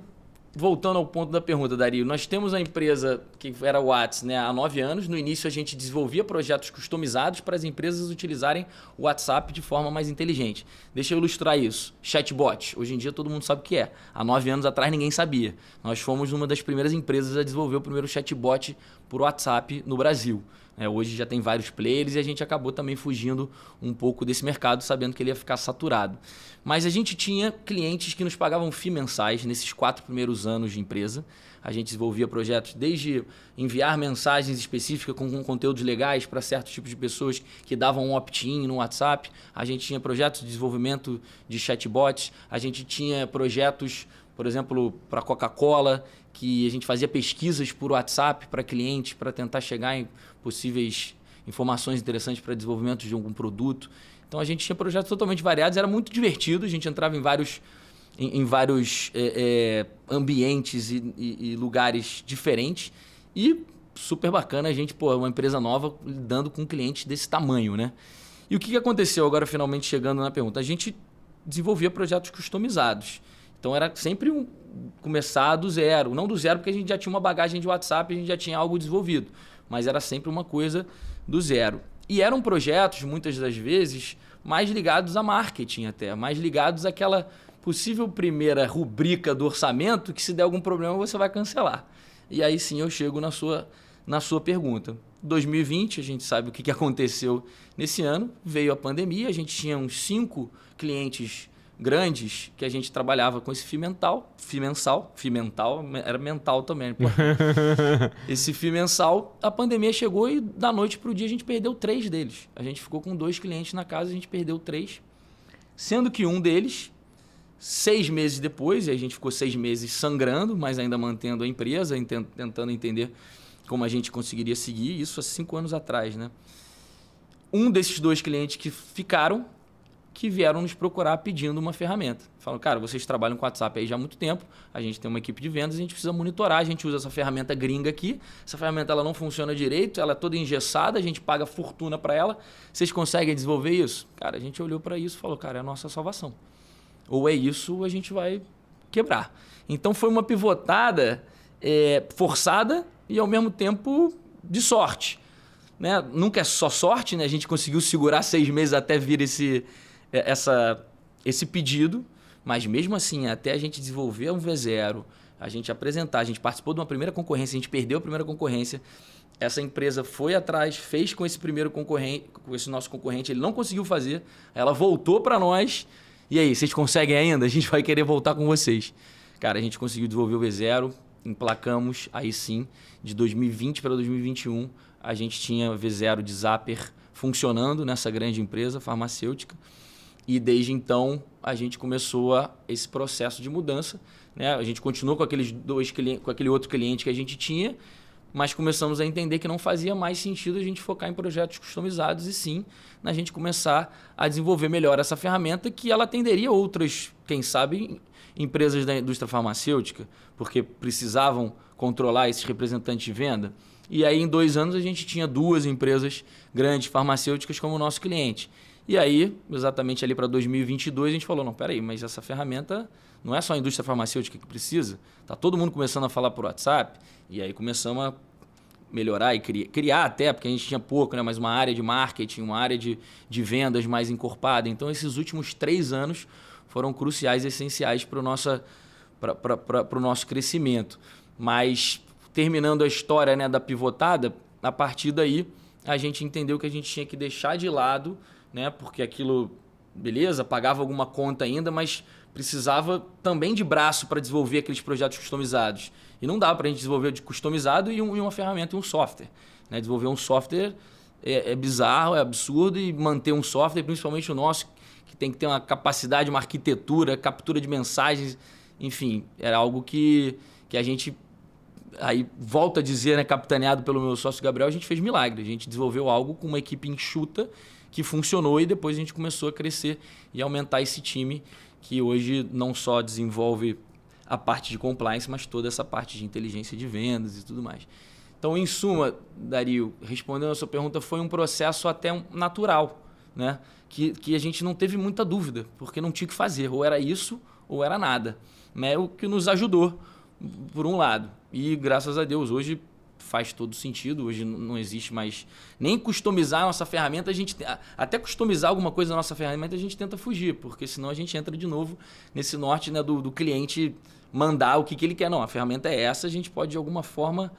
voltando ao ponto da pergunta, Dario, nós temos a empresa que era o Whats, né, há 9 anos. No início a gente desenvolvia projetos customizados para as empresas utilizarem o WhatsApp de forma mais inteligente. Deixa eu ilustrar isso. Chatbot. Hoje em dia todo mundo sabe o que é. Há 9 anos atrás ninguém sabia. Nós fomos uma das primeiras empresas a desenvolver o primeiro chatbot por WhatsApp no Brasil. Hoje já tem vários players e a gente acabou também fugindo um pouco desse mercado, sabendo que ele ia ficar saturado. Mas a gente tinha clientes que nos pagavam FII mensais nesses 4 primeiros anos de empresa. A gente desenvolvia projetos desde enviar mensagens específicas com conteúdos legais para certos tipos de pessoas que davam um opt-in no WhatsApp. A gente tinha projetos de desenvolvimento de chatbots. A gente tinha projetos, por exemplo, para Coca-Cola, que a gente fazia pesquisas por WhatsApp para clientes, para tentar chegar em possíveis informações interessantes para desenvolvimento de algum produto. Então a gente tinha projetos totalmente variados, era muito divertido, a gente entrava em vários ambientes e lugares diferentes e super bacana a gente, uma empresa nova lidando com clientes desse tamanho, né? E o que aconteceu agora, finalmente chegando na pergunta? A gente desenvolvia projetos customizados. Então era sempre começar do zero. Não do zero porque a gente já tinha uma bagagem de WhatsApp, a gente já tinha algo desenvolvido. Mas era sempre uma coisa do zero. E eram projetos, muitas das vezes, mais ligados a marketing até. Mais ligados àquela possível primeira rubrica do orçamento que se der algum problema você vai cancelar. E aí sim eu chego na sua na sua pergunta. 2020, a gente sabe o que aconteceu nesse ano, veio a pandemia, a gente tinha uns 5 clientes grandes que a gente trabalhava com esse FII mensal, era mental também. Pô. Esse FII mensal, a pandemia chegou e da noite para o dia a gente perdeu 3 deles. A gente ficou com 2 clientes na casa, a gente perdeu 3, sendo que um deles, 6 meses depois, e a gente ficou 6 meses sangrando, mas ainda mantendo a empresa, tentando entender como a gente conseguiria seguir, isso há 5 anos atrás, né? Um desses 2 clientes que ficaram, que vieram nos procurar pedindo uma ferramenta. Falaram, cara, vocês trabalham com WhatsApp aí já há muito tempo, a gente tem uma equipe de vendas, a gente precisa monitorar, a gente usa essa ferramenta gringa aqui, essa ferramenta ela não funciona direito, ela é toda engessada, a gente paga fortuna para ela, vocês conseguem desenvolver isso? Cara, a gente olhou para isso e falou, cara, é a nossa salvação. Ou é isso ou a gente vai quebrar. Então foi uma pivotada forçada e ao mesmo tempo de sorte. Né? Nunca é só sorte, né? A gente conseguiu segurar 6 meses até vir esse pedido, mas mesmo assim, até a gente desenvolver um V0, a gente apresentar, a gente participou de uma primeira concorrência, a gente perdeu a primeira concorrência, essa empresa foi atrás, fez com esse primeiro concorrente, com esse nosso concorrente, ele não conseguiu fazer, ela voltou para nós, e aí, vocês conseguem ainda? A gente vai querer voltar com vocês. Cara, a gente conseguiu desenvolver o V0, emplacamos, aí sim, de 2020 para 2021, a gente tinha V0 de Zapper funcionando nessa grande empresa farmacêutica. E desde então a gente começou esse processo de mudança. Né? A gente continuou com aquele outro cliente que a gente tinha, mas começamos a entender que não fazia mais sentido a gente focar em projetos customizados e sim na gente começar a desenvolver melhor essa ferramenta que ela atenderia outras, quem sabe, empresas da indústria farmacêutica, porque precisavam controlar esses representantes de venda. E aí em 2 anos a gente tinha 2 empresas grandes farmacêuticas como nosso cliente. E aí, exatamente ali para 2022, a gente falou, não, peraí, mas essa ferramenta não é só a indústria farmacêutica que precisa, está todo mundo começando a falar por WhatsApp, e aí começamos a melhorar e criar até, porque a gente tinha pouco, né, mas uma área de marketing, uma área de vendas mais encorpada. Então, esses últimos 3 anos foram cruciais e essenciais para o nosso crescimento. Mas, terminando a história, né, da pivotada, a partir daí, a gente entendeu que a gente tinha que deixar de lado, né, porque aquilo, beleza, pagava alguma conta ainda, mas precisava também de braço para desenvolver aqueles projetos customizados. E não dava para a gente desenvolver de customizado e uma ferramenta e um software. Né? Desenvolver um software é bizarro, é absurdo, e manter um software, principalmente o nosso, que tem que ter uma capacidade, uma arquitetura, captura de mensagens, enfim, era algo que a gente, aí volto a dizer, né, capitaneado pelo meu sócio Gabriel, a gente fez milagre. A gente desenvolveu algo com uma equipe enxuta que funcionou e depois a gente começou a crescer e aumentar esse time que hoje não só desenvolve a parte de compliance, mas toda essa parte de inteligência de vendas e tudo mais. Então, em suma, Dario, respondendo a sua pergunta, foi um processo até natural, né? Que a gente não teve muita dúvida, porque não tinha o que fazer, ou era isso ou era nada. Né? O que nos ajudou, por um lado. E, graças a Deus, hoje faz todo sentido, hoje não existe mais nem customizar a nossa ferramenta, até customizar alguma coisa na nossa ferramenta a gente tenta fugir, porque senão a gente entra de novo nesse norte, né, do cliente mandar o que ele quer. Não, a ferramenta é essa, a gente pode de alguma forma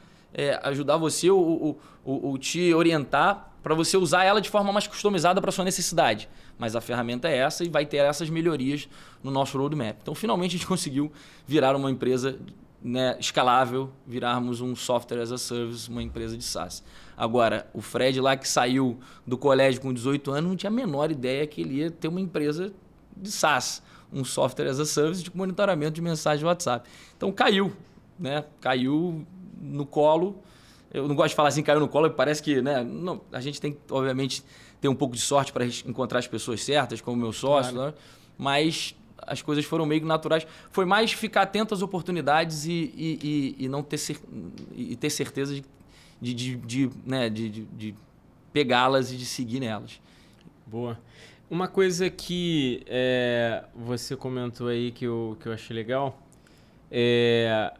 ajudar você ou te orientar para você usar ela de forma mais customizada para a sua necessidade. Mas a ferramenta é essa e vai ter essas melhorias no nosso roadmap. Então, finalmente, a gente conseguiu virar uma empresa, né, escalável, virarmos um software as a service, uma empresa de SaaS. Agora, o Fred lá que saiu do colégio com 18 anos não tinha a menor ideia que ele ia ter uma empresa de SaaS, um software as a service de monitoramento de mensagem do WhatsApp. Então caiu, né? Caiu no colo. Eu não gosto de falar assim, caiu no colo, parece que, né, não, a gente tem que, obviamente, ter um pouco de sorte para encontrar as pessoas certas, como o meu sócio, claro, né? Mas as coisas foram meio naturais. Foi mais ficar atento às oportunidades e não ter, ter certeza de pegá-las e de seguir nelas. Boa. Uma coisa que você comentou aí que eu achei legal é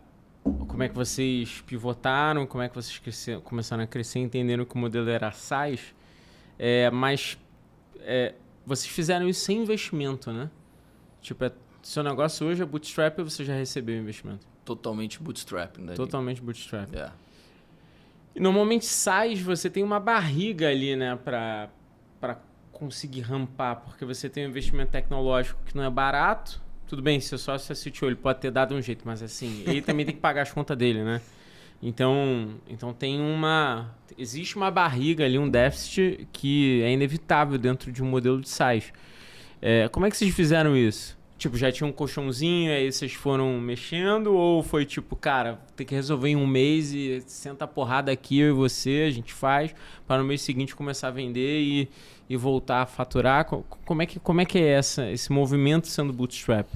como é que vocês pivotaram, como é que vocês começaram a crescer, entendendo que o modelo era SaaS, mas vocês fizeram isso sem investimento, né? Tipo, seu negócio hoje é bootstrap e você já recebeu investimento? Totalmente bootstrap. Né? Totalmente bootstrap. Yeah. E normalmente SaaS, você tem uma barriga ali, né, para conseguir rampar, porque você tem um investimento tecnológico que não é barato. Tudo bem, se o sócio assistiu, ele pode ter dado um jeito, mas assim, ele também tem que pagar as contas dele, né? Então existe uma barriga ali, um déficit que é inevitável dentro de um modelo de SaaS. Como é que vocês fizeram isso? Tipo, já tinha um colchãozinho, aí vocês foram mexendo? Ou foi tipo, cara, tem que resolver em um mês e senta a porrada aqui, eu e você, a gente faz, para no mês seguinte começar a vender e voltar a faturar? Como é que é esse movimento sendo bootstrap?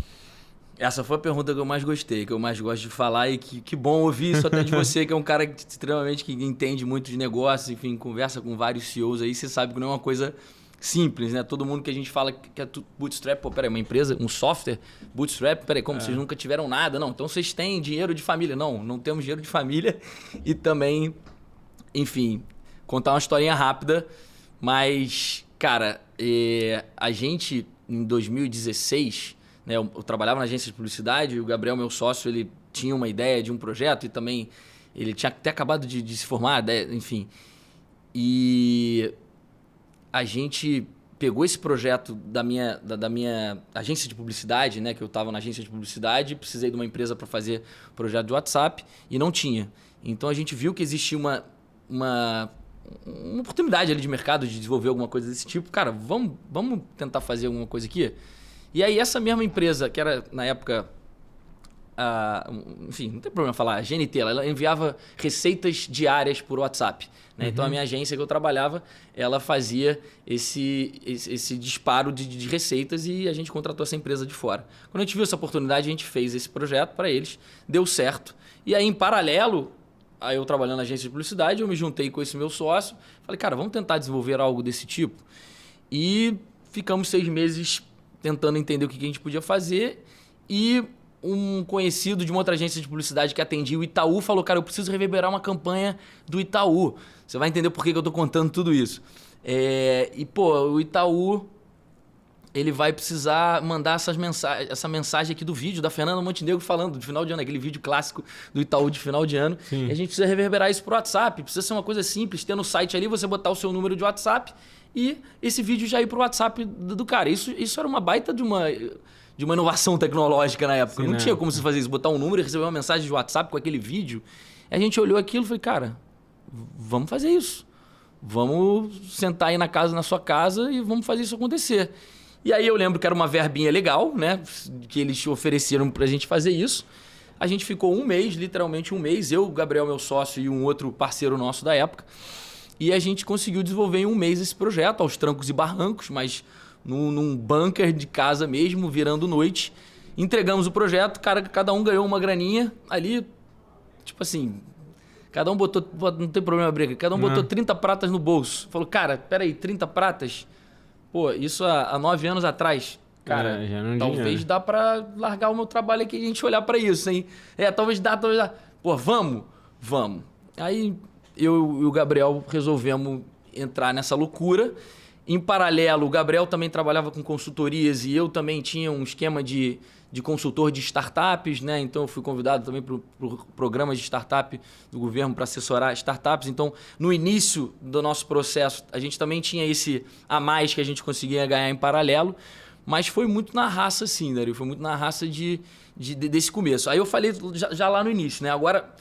Essa foi a pergunta que eu mais gostei, que eu mais gosto de falar, e que bom ouvir isso até de você, que é um cara extremamente que entende muito de negócios, enfim, conversa com vários CEOs aí, você sabe que não é uma coisa simples, né? Todo mundo que a gente fala que é bootstrap, pô, peraí, uma empresa, um software, bootstrap, peraí, como vocês nunca tiveram nada? Não, então vocês têm dinheiro de família. Não temos dinheiro de família. E também, enfim, contar uma historinha rápida, mas, cara, a gente, em 2016, né, eu trabalhava na agência de publicidade, e o Gabriel, meu sócio, ele tinha uma ideia de um projeto e também ele tinha até acabado de se formar, enfim. E a gente pegou esse projeto da minha agência de publicidade, né? Que eu estava na agência de publicidade, precisei de uma empresa para fazer projeto de WhatsApp e não tinha. Então a gente viu que existia uma oportunidade ali de mercado de desenvolver alguma coisa desse tipo. Cara, vamos tentar fazer alguma coisa aqui? E aí essa mesma empresa, que era na época... enfim, não tem problema falar, a GNT, ela enviava receitas diárias por WhatsApp. Né? Então, a minha agência que eu trabalhava, ela fazia esse disparo de receitas e a gente contratou essa empresa de fora. Quando a gente viu essa oportunidade, a gente fez esse projeto para eles, deu certo. E aí, em paralelo, aí eu trabalhando na agência de publicidade, eu me juntei com esse meu sócio, falei, cara, vamos tentar desenvolver algo desse tipo? E ficamos 6 meses tentando entender o que a gente podia fazer e... um conhecido de uma outra agência de publicidade que atendia o Itaú falou, cara, eu preciso reverberar uma campanha do Itaú. Você vai entender por que eu tô contando tudo isso. E, pô, o Itaú, ele vai precisar mandar essa mensagem aqui do vídeo da Fernanda Montenegro falando de final de ano, aquele vídeo clássico do Itaú de final de ano. Sim. E a gente precisa reverberar isso pro WhatsApp. Precisa ser uma coisa simples, ter no site ali, você botar o seu número de WhatsApp e esse vídeo já ir pro WhatsApp do cara. Isso era uma baita de uma inovação tecnológica na época. Sim, não tinha como você fazer isso, botar um número e receber uma mensagem de WhatsApp com aquele vídeo. A gente olhou aquilo e falou, cara, vamos fazer isso. Vamos sentar aí na sua casa e vamos fazer isso acontecer. E aí eu lembro que era uma verbinha legal, né? Que eles ofereceram pra gente fazer isso. A gente ficou um mês, literalmente um mês, eu, o Gabriel, meu sócio, e um outro parceiro nosso da época. E a gente conseguiu desenvolver em um mês esse projeto, aos trancos e barrancos, mas... num bunker de casa mesmo, virando noite. Entregamos o projeto, cada um ganhou uma graninha ali. Tipo assim, cada um botou... Não tem problema, briga. Cada um botou 30 pratas no bolso. Falou, cara, peraí, 30 pratas? Pô, isso há 9 anos atrás. Cara, talvez dá pra largar o meu trabalho aqui e a gente olhar pra isso, hein? Talvez dá. Pô, vamos. Aí eu e o Gabriel resolvemos entrar nessa loucura. Em paralelo, o Gabriel também trabalhava com consultorias e eu também tinha um esquema de consultor de startups, né? Então eu fui convidado também para programas de startup do governo para assessorar startups. Então, no início do nosso processo, a gente também tinha esse a mais que a gente conseguia ganhar em paralelo, mas foi muito na raça, sim, Dario. Foi muito na raça desse começo. Aí eu falei já lá no início, né? Agora,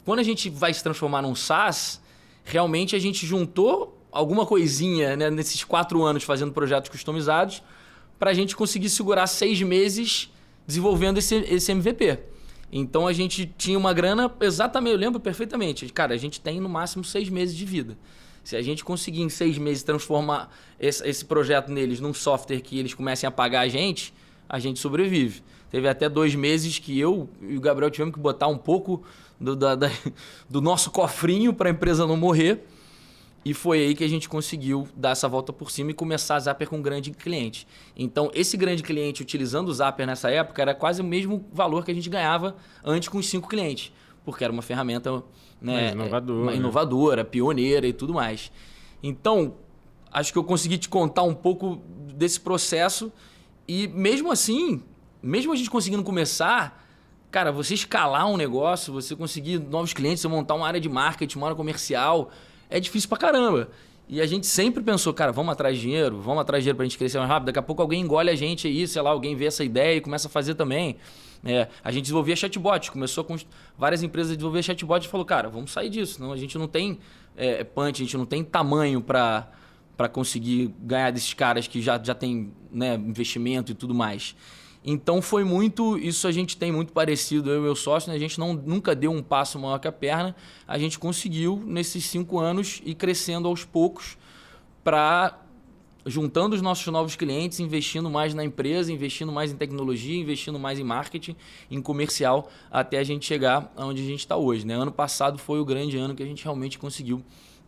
quando a gente vai se transformar num SaaS, realmente a gente juntou alguma coisinha, né, nesses 4 anos fazendo projetos customizados para a gente conseguir segurar 6 meses desenvolvendo esse MVP. Então a gente tinha uma grana, exatamente, eu lembro perfeitamente. Cara, a gente tem no máximo 6 meses de vida. Se a gente conseguir em 6 meses transformar esse projeto neles num software que eles comecem a pagar a gente sobrevive. Teve até 2 meses que eu e o Gabriel tivemos que botar um pouco do nosso cofrinho para a empresa não morrer. E foi aí que a gente conseguiu dar essa volta por cima e começar a Zapper com um grande cliente. Então, esse grande cliente, utilizando o Zapper nessa época, era quase o mesmo valor que a gente ganhava antes com os 5 clientes. Porque era uma ferramenta, né, inovadora, pioneira e tudo mais. Então, acho que eu consegui te contar um pouco desse processo. E mesmo assim, mesmo a gente conseguindo começar, cara, você escalar um negócio, você conseguir novos clientes, você montar uma área de marketing, uma área comercial, é difícil pra caramba. E a gente sempre pensou, cara, vamos atrás de dinheiro pra gente crescer mais rápido. Daqui a pouco alguém engole a gente aí, sei lá, alguém vê essa ideia e começa a fazer também. A gente desenvolvia chatbot, começou com várias empresas a desenvolver chatbot e falou, cara, vamos sair disso. Não, a gente não tem punch, a gente não tem tamanho para conseguir ganhar desses caras que já tem, né, investimento e tudo mais. Então foi muito, isso a gente tem muito parecido, eu e meu sócio, né? A gente nunca deu um passo maior que a perna, a gente conseguiu nesses 5 anos ir crescendo aos poucos para juntando os nossos novos clientes, investindo mais na empresa, investindo mais em tecnologia, investindo mais em marketing, em comercial, até a gente chegar onde a gente está hoje, né? Ano passado foi o grande ano que a gente realmente conseguiu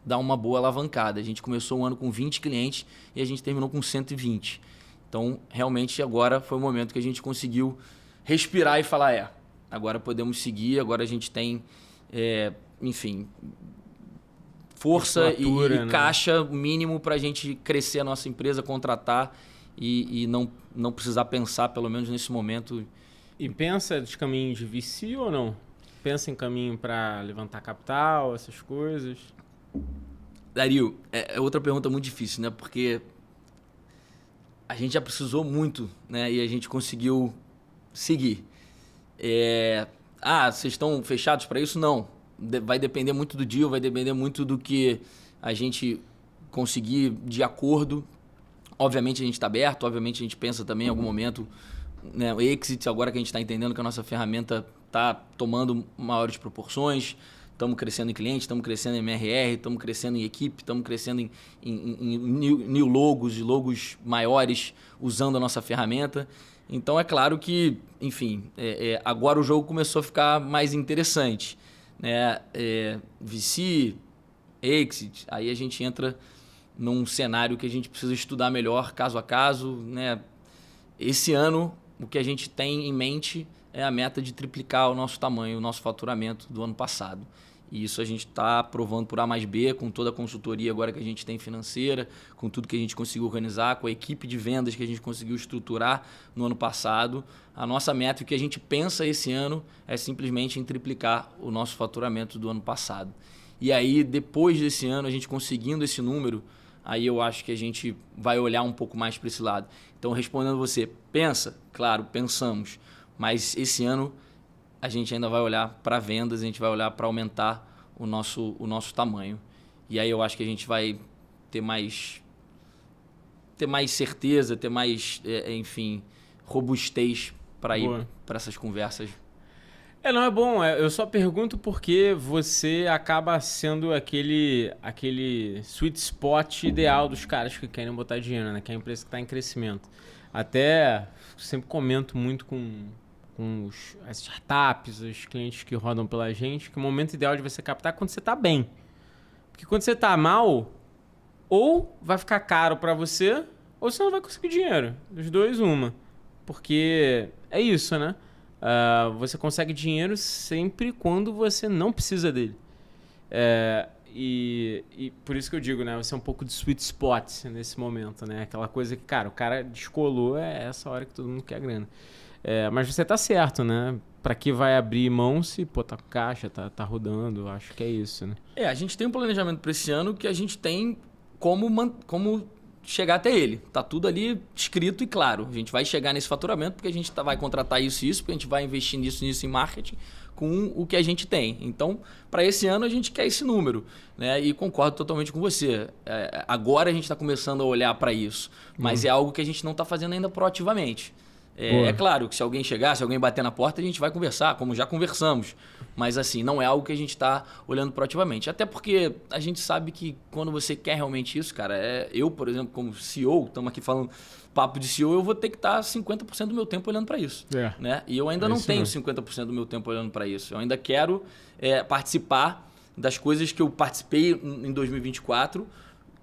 dar uma boa alavancada. A gente começou o ano com 20 clientes e a gente terminou com 120. Então, realmente, agora foi o momento que a gente conseguiu respirar e falar, agora podemos seguir, agora a gente tem, enfim, força e caixa mínimo para a gente crescer a nossa empresa, contratar e não precisar pensar, pelo menos nesse momento. E pensa de caminho de VC ou não? Pensa em caminho para levantar capital, essas coisas? Dario, é outra pergunta muito difícil, né? Porque a gente já precisou muito, né? E a gente conseguiu seguir. Vocês estão fechados para isso? Não. Vai depender muito do deal, vai depender muito do que a gente conseguir de acordo. Obviamente a gente está aberto, obviamente a gente pensa também em algum momento, né, o exit, agora que a gente está entendendo que a nossa ferramenta está tomando maiores proporções. Estamos crescendo em cliente, estamos crescendo em MRR, estamos crescendo em equipe, estamos crescendo em new logos, logos maiores usando a nossa ferramenta. Então, é claro que, enfim, agora o jogo começou a ficar mais interessante, né? VC, exit, aí a gente entra num cenário que a gente precisa estudar melhor, caso a caso, né? Esse ano, o que a gente tem em mente é a meta de triplicar o nosso tamanho, o nosso faturamento do ano passado. E isso a gente está provando por A mais B, com toda a consultoria agora que a gente tem financeira, com tudo que a gente conseguiu organizar, com a equipe de vendas que a gente conseguiu estruturar no ano passado. A nossa meta, o que a gente pensa esse ano, é simplesmente em triplicar o nosso faturamento do ano passado. E aí, depois desse ano, a gente conseguindo esse número, aí eu acho que a gente vai olhar um pouco mais para esse lado. Então, respondendo você, pensa? Claro, pensamos. Mas esse ano a gente ainda vai olhar para vendas, a gente vai olhar para aumentar o nosso tamanho. E aí eu acho que a gente vai ter mais certeza, ter mais, enfim, robustez para ir para essas conversas. Não é bom. Eu só pergunto porque você acaba sendo aquele sweet spot ideal dos caras que querem botar dinheiro, né? Que é a empresa que está em crescimento. Até sempre comento muito com as startups, os clientes que rodam pela gente, que o momento ideal de você captar é quando você está bem. Porque quando você está mal, ou vai ficar caro para você, ou você não vai conseguir dinheiro. Dos dois, uma. Porque é isso, né? Você consegue dinheiro sempre quando você não precisa dele. E por isso que eu digo, né? Você é um pouco de sweet spot nesse momento, né? Aquela coisa que, cara, o cara descolou, é essa hora que todo mundo quer grana. Mas você tá certo, né? Para que vai abrir mão se, tá com caixa, tá rodando, acho que é isso, né? A gente tem um planejamento para esse ano que a gente tem como chegar até ele. Tá tudo ali escrito e claro. A gente vai chegar nesse faturamento porque a gente vai contratar isso, porque a gente vai investir nisso em marketing com o que a gente tem. Então, para esse ano a gente quer esse número, né? E concordo totalmente com você. Agora a gente está começando a olhar para isso, mas é algo que a gente não está fazendo ainda proativamente. É claro que se alguém chegar, se alguém bater na porta, a gente vai conversar, como já conversamos. Mas assim, não é algo que a gente está olhando proativamente. Até porque a gente sabe que quando você quer realmente isso, cara, eu, por exemplo, como CEO, estamos aqui falando papo de CEO, eu vou ter que estar 50% do meu tempo olhando para isso. Né? E eu ainda não tenho 50% do meu tempo olhando para isso. Eu ainda quero participar das coisas que eu participei em 2024,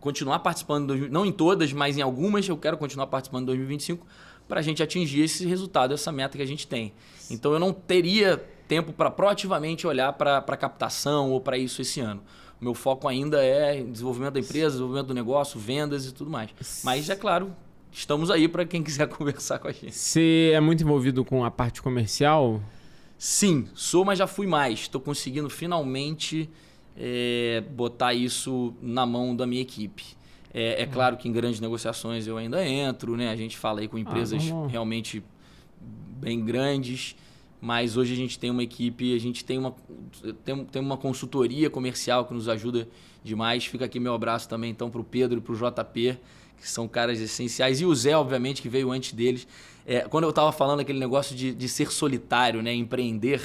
continuar participando, não em todas, mas em algumas eu quero continuar participando em 2025, para a gente atingir esse resultado, essa meta que a gente tem. Então, eu não teria tempo para proativamente olhar para captação ou para isso esse ano. O meu foco ainda é desenvolvimento da empresa, desenvolvimento do negócio, vendas e tudo mais. Mas, é claro, estamos aí para quem quiser conversar com a gente. Você é muito envolvido com a parte comercial? Sim, sou, mas já fui mais. Estou conseguindo finalmente botar isso na mão da minha equipe. É claro que em grandes negociações eu ainda entro, né? A gente fala aí com empresas realmente bem grandes, mas hoje a gente tem uma equipe, a gente tem uma consultoria comercial que nos ajuda demais. Fica aqui meu abraço também então para o Pedro e para o JP, que são caras essenciais. E o Zé, obviamente, que veio antes deles. Quando eu estava falando aquele negócio de ser solitário, né? Empreender,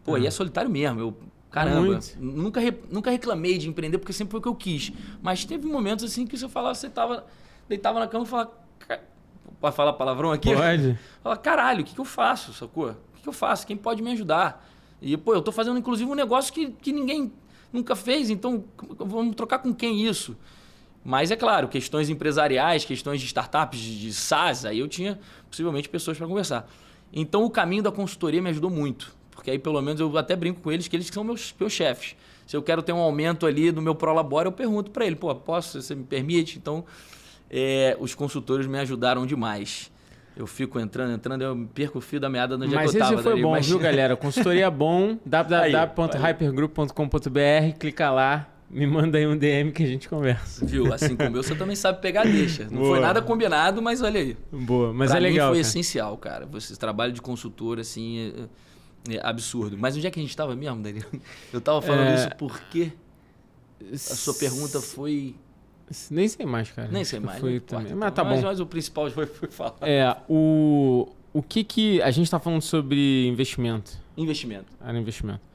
pô, aí é solitário mesmo. Caramba, nunca reclamei de empreender porque sempre foi o que eu quis. Mas teve momentos assim que você falava, você deitava na cama e falava... Pode falar palavrão aqui? Pode. Fala, caralho, o que eu faço, sacou? O que eu faço? Quem pode me ajudar? E, pô, eu tô fazendo inclusive um negócio que ninguém nunca fez, então vamos trocar com quem isso? Mas é claro, questões empresariais, questões de startups, de SaaS, aí eu tinha possivelmente pessoas para conversar. Então o caminho da consultoria me ajudou muito, porque aí pelo menos eu até brinco com eles que eles são meus chefes. Se eu quero ter um aumento ali do meu Prolabore, eu pergunto para ele, pô, posso, você me permite? Então os consultores me ajudaram demais. Eu fico entrando, eu perco o fio da meada no dia que eu tava. Mas esse foi bom, viu, galera? Consultoria bom, www.hypergroup.com.br, clica lá. Me manda aí um DM que a gente conversa. Viu? Assim como eu, você também sabe pegar deixa. Não foi nada combinado, mas olha aí. Boa, mas pra é legal. Pra mim foi cara. Essencial, cara. Esse trabalho de consultor, assim, é absurdo. Mas onde é que a gente estava mesmo, Danilo? Eu estava falando isso porque a sua pergunta foi... Nem sei mais, cara. Nem sei mais. Foi também. Então. Mas tá bom. Mas o principal foi falar. O que a gente está falando sobre investimento. Investimento. Era investimento.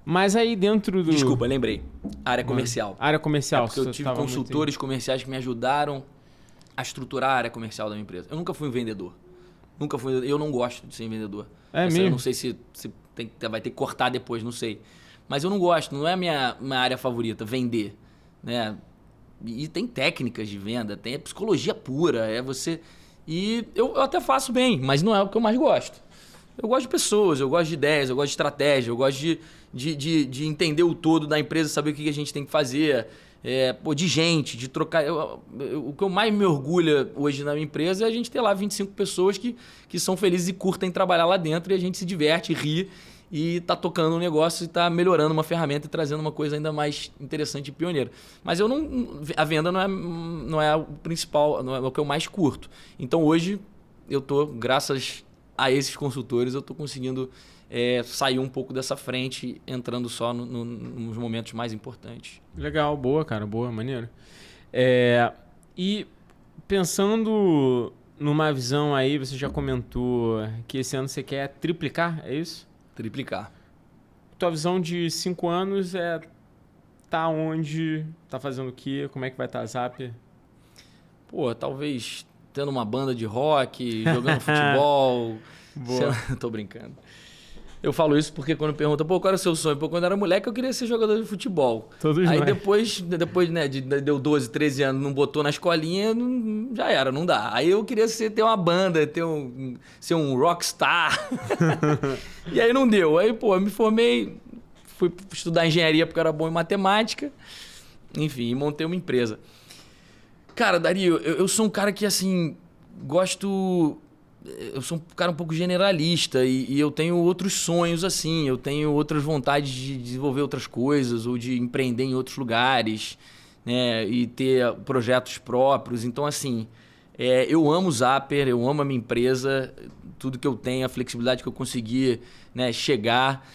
Mas aí dentro do... Desculpa, lembrei. Área comercial. Área comercial. Porque eu tive consultores comerciais que me ajudaram a estruturar a área comercial da minha empresa. Eu nunca fui um vendedor. Eu não gosto de ser vendedor. Mesmo? Eu não sei se vai ter que cortar depois, não sei. Mas eu não gosto, não é a minha área favorita, vender. Né? E tem técnicas de venda, tem psicologia pura, você... E eu até faço bem, mas não é o que eu mais gosto. Eu gosto de pessoas, eu gosto de ideias, eu gosto de estratégia, eu gosto de entender o todo da empresa, saber o que a gente tem que fazer, de gente, de trocar... O que eu mais me orgulha hoje na minha empresa é a gente ter lá 25 pessoas que são felizes e curtem trabalhar lá dentro e a gente se diverte, ri e tá tocando um negócio e tá melhorando uma ferramenta e trazendo uma coisa ainda mais interessante e pioneira. Mas a venda não é o principal, não é o que eu mais curto. Então hoje eu tô, graças a esses consultores, eu tô conseguindo sair um pouco dessa frente, entrando só nos momentos mais importantes. Legal, boa, cara, boa, maneiro. E pensando numa visão aí, você já comentou que esse ano você quer triplicar, é isso? Triplicar. Tua visão de 5 anos tá onde? Tá fazendo o quê? Como é que vai estar a Zap? Pô, talvez tendo uma banda de rock, jogando futebol. Boa. Tô brincando. Eu falo isso porque quando perguntam, qual era o seu sonho? Quando eu era moleque, eu queria ser jogador de futebol. Todos aí nós. depois né, deu 12, 13 anos, não botou na escolinha, já era, não dá. Aí eu queria ter uma banda, ser um rockstar. E aí não deu. Aí, eu me formei, fui estudar engenharia porque eu era bom em matemática. Enfim, montei uma empresa. Cara, Dario, eu sou um cara que, assim, gosto... Eu sou um cara um pouco generalista e eu tenho outros sonhos, assim. Eu tenho outras vontades de desenvolver outras coisas ou de empreender em outros lugares, né? E ter projetos próprios. Então, assim, eu amo o Zapper, eu amo a minha empresa, tudo que eu tenho, a flexibilidade que eu consegui, né, chegar.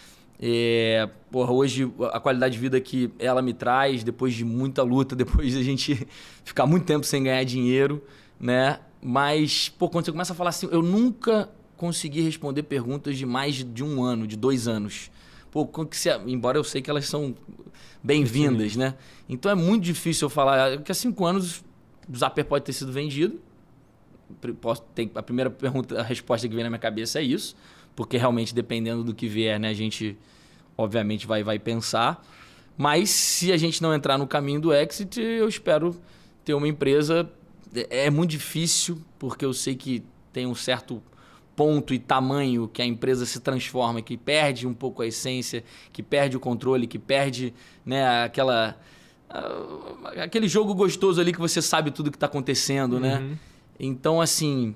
Hoje, a qualidade de vida que ela me traz, depois de muita luta, depois de a gente ficar muito tempo sem ganhar dinheiro, né? Mas, quando você começa a falar assim, eu nunca consegui responder perguntas de mais de 1 ano, de 2 anos. Embora eu sei que elas são bem-vindas, né? Então é muito difícil eu falar, porque há 5 anos o Zapper pode ter sido vendido. A primeira pergunta, a resposta que vem na minha cabeça é isso, porque realmente dependendo do que vier, né, a gente obviamente vai pensar. Mas se a gente não entrar no caminho do exit, eu espero ter uma empresa... É muito difícil, porque eu sei que tem um certo ponto e tamanho que a empresa se transforma, que perde um pouco a essência, que perde o controle, que perde, né, aquele jogo gostoso ali que você sabe tudo que está acontecendo, né? Então, assim,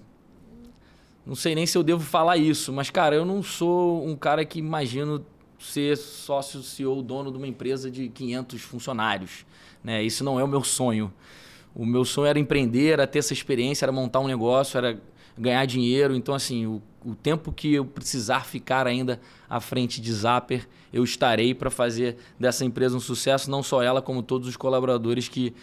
Não sei nem se eu devo falar isso, mas, cara, eu não sou um cara que imagino ser sócio, CEO, dono de uma empresa de 500 funcionários, né? Isso não é o meu sonho. O meu sonho era empreender, era ter essa experiência, era montar um negócio, era ganhar dinheiro. Então, assim, o tempo que eu precisar ficar ainda à frente de Zapper, eu estarei para fazer dessa empresa um sucesso, não só ela, como todos os colaboradores que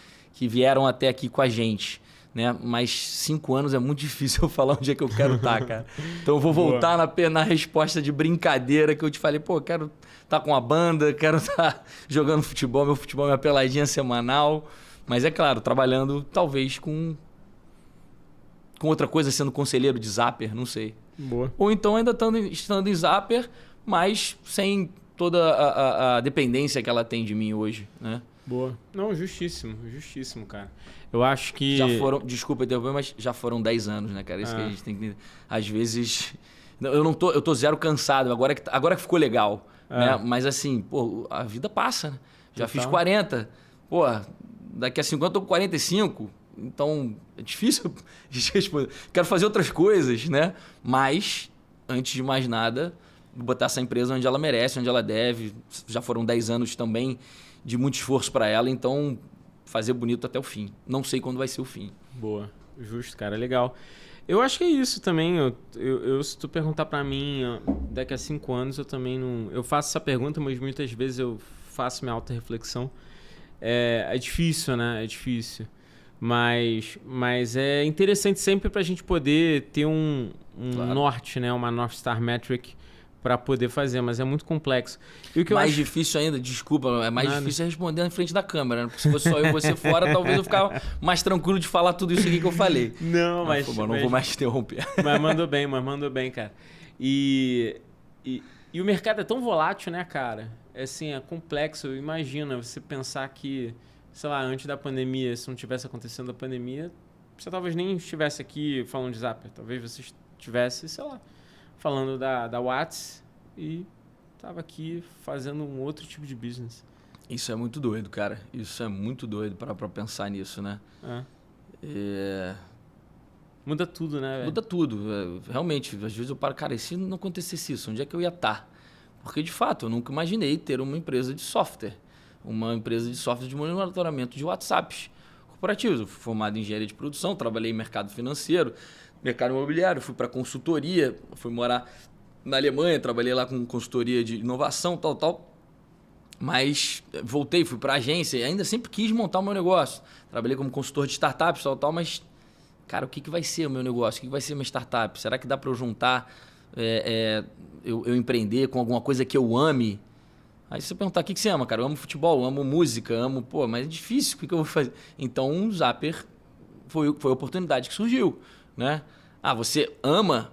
vieram até aqui com a gente. Né? Mas 5 anos é muito difícil eu falar onde é que eu quero estar, cara. Então eu vou voltar na resposta de brincadeira que eu te falei, pô, quero estar com a banda, quero estar jogando futebol, meu futebol é minha peladinha semanal. Mas é claro, trabalhando talvez com outra coisa, sendo conselheiro de Zapper, não sei. Boa. Ou então ainda estando em Zapper, mas sem toda a dependência que ela tem de mim hoje, né? Boa. Não, justíssimo, cara. Eu acho que... Já foram, desculpa interromper, mas já foram 10 anos, né, cara? Isso que a gente tem que... Às vezes... Eu tô zero cansado, agora que ficou legal, né? Mas assim, pô, a vida passa, né? Já fiz 40, pô, daqui a 50 eu tô com 45, então é difícil responder. Quero fazer outras coisas, né? Mas, antes de mais nada, botar essa empresa onde ela merece, onde ela deve. Já foram 10 anos também de muito esforço para ela, então fazer bonito até o fim. Não sei quando vai ser o fim. Boa, justo, cara, legal. Eu acho que é isso também. Se tu perguntar para mim daqui a 5 anos, eu também não... Eu faço essa pergunta, mas muitas vezes eu faço minha auto-reflexão. É difícil, né? É difícil. Mas é interessante sempre para a gente poder ter um claro, norte, né? Uma North Star Metric para poder fazer, mas é muito complexo. E o que mais difícil ainda, desculpa, é mais difícil responder na frente da câmera, né? Porque se fosse só eu e você fora, talvez eu ficava mais tranquilo de falar tudo isso aqui que eu falei. Não, mas não vou mais interromper. Mas mandou bem, cara. E o mercado é tão volátil, né, cara? Assim, é complexo. Imagina você pensar que, sei lá, antes da pandemia, se não tivesse acontecendo a pandemia, você talvez nem estivesse aqui falando de Zapper. Talvez você estivesse, sei lá, falando da Whats e tava aqui fazendo um outro tipo de business. Isso é muito doido, cara. Isso é muito doido para pensar nisso, né? Muda tudo, né, velho? Muda tudo. Realmente, às vezes eu paro, cara, e se não acontecesse isso, onde é que eu ia estar? Porque, de fato, eu nunca imaginei ter uma empresa de software. Uma empresa de software de monitoramento de WhatsApps corporativos. Eu fui formado em engenharia de produção, trabalhei em mercado financeiro, mercado imobiliário, fui para consultoria, fui morar na Alemanha, trabalhei lá com consultoria de inovação, tal. Mas voltei, fui para agência e ainda sempre quis montar o meu negócio. Trabalhei como consultor de startups, tal, mas, cara, o que vai ser o meu negócio? O que vai ser minha startup? Será que dá para eu juntar, eu empreender com alguma coisa que eu ame? Aí você perguntar, o que você ama, cara? Eu amo futebol, amo música, mas é difícil, o que eu vou fazer? Então, o Zapper foi a oportunidade que surgiu, né? Você ama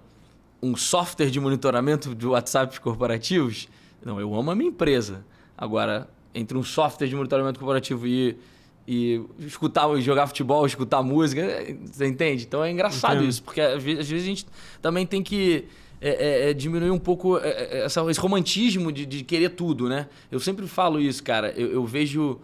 um software de monitoramento de WhatsApp corporativos? Não, eu amo a minha empresa. Agora, entre um software de monitoramento corporativo e jogar futebol, escutar música, você entende? Então é engraçado isso, porque às vezes a gente também tem que diminuir um pouco esse romantismo de querer tudo, né? Eu sempre falo isso, cara. Eu vejo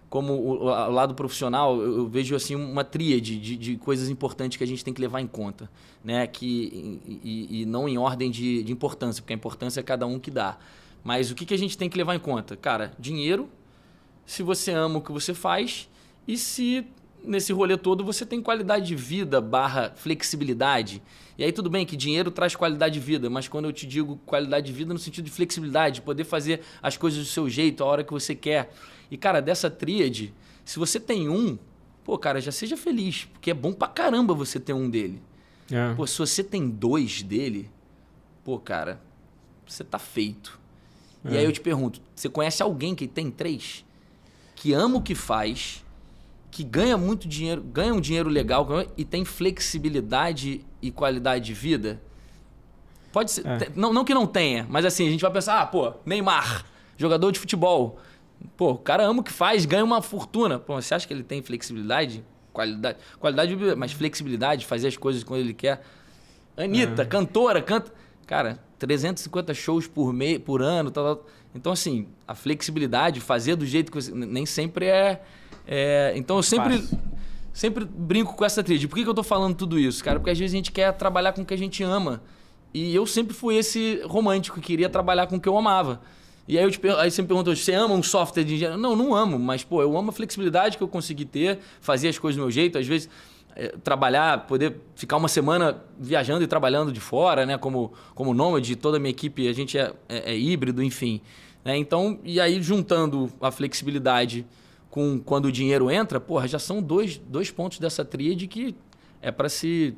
como o lado profissional, eu vejo assim uma tríade de coisas importantes que a gente tem que levar em conta, né? E não em ordem de importância, porque a importância é cada um que dá. Mas o que a gente tem que levar em conta? Cara, dinheiro, se você ama o que você faz e se nesse rolê todo você tem qualidade de vida / flexibilidade. E aí tudo bem que dinheiro traz qualidade de vida, mas quando eu te digo qualidade de vida no sentido de flexibilidade, de poder fazer as coisas do seu jeito, a hora que você quer. E, cara, dessa tríade, se você tem cara, já seja feliz, porque é bom pra caramba você ter um dele. Se você tem 2 dele, cara, você tá feito. E aí eu te pergunto, você conhece alguém que tem 3? Que ama o que faz, que ganha muito dinheiro, ganha um dinheiro legal e tem flexibilidade e qualidade de vida? Pode ser, não que não tenha, mas assim, a gente vai pensar, Neymar, jogador de futebol. O cara ama o que faz, ganha uma fortuna. Você acha que ele tem flexibilidade? Qualidade de vida, mas flexibilidade, fazer as coisas quando ele quer. Anitta, cantora, canta... Cara, 350 shows por ano, tal. Então, assim, a flexibilidade, fazer do jeito que você... Nem sempre então, eu sempre brinco com essa tríade. Por que eu tô falando tudo isso, cara? Porque às vezes a gente quer trabalhar com o que a gente ama. E eu sempre fui esse romântico que queria trabalhar com o que eu amava. E aí, aí você me perguntou, você ama um software de engenharia? Não, não amo, mas pô, eu amo a flexibilidade que eu consegui ter, fazer as coisas do meu jeito, às vezes trabalhar, poder ficar uma semana viajando e trabalhando de fora, né? Como nômade, toda a minha equipe, a gente é híbrido, enfim. Né? Então, e aí juntando a flexibilidade com quando o dinheiro entra, porra, já são dois pontos dessa tríade que é para se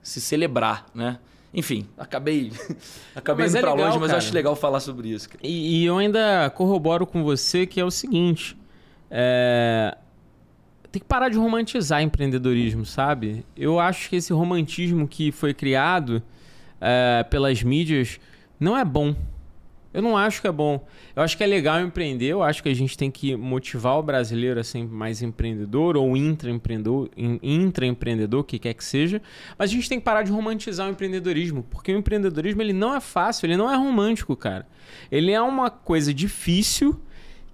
celebrar, né? Enfim, acabei indo pra longe, mas eu acho legal falar sobre isso. E eu ainda corroboro com você que é o seguinte, tem que parar de romantizar empreendedorismo, sabe? Eu acho que esse romantismo que foi criado pelas mídias não é bom. Eu não acho que é bom. Eu acho que é legal empreender, eu acho que a gente tem que motivar o brasileiro a ser mais empreendedor ou intraempreendedor, o que quer que seja. Mas a gente tem que parar de romantizar o empreendedorismo, porque o empreendedorismo ele não é fácil, ele não é romântico, cara. Ele é uma coisa difícil,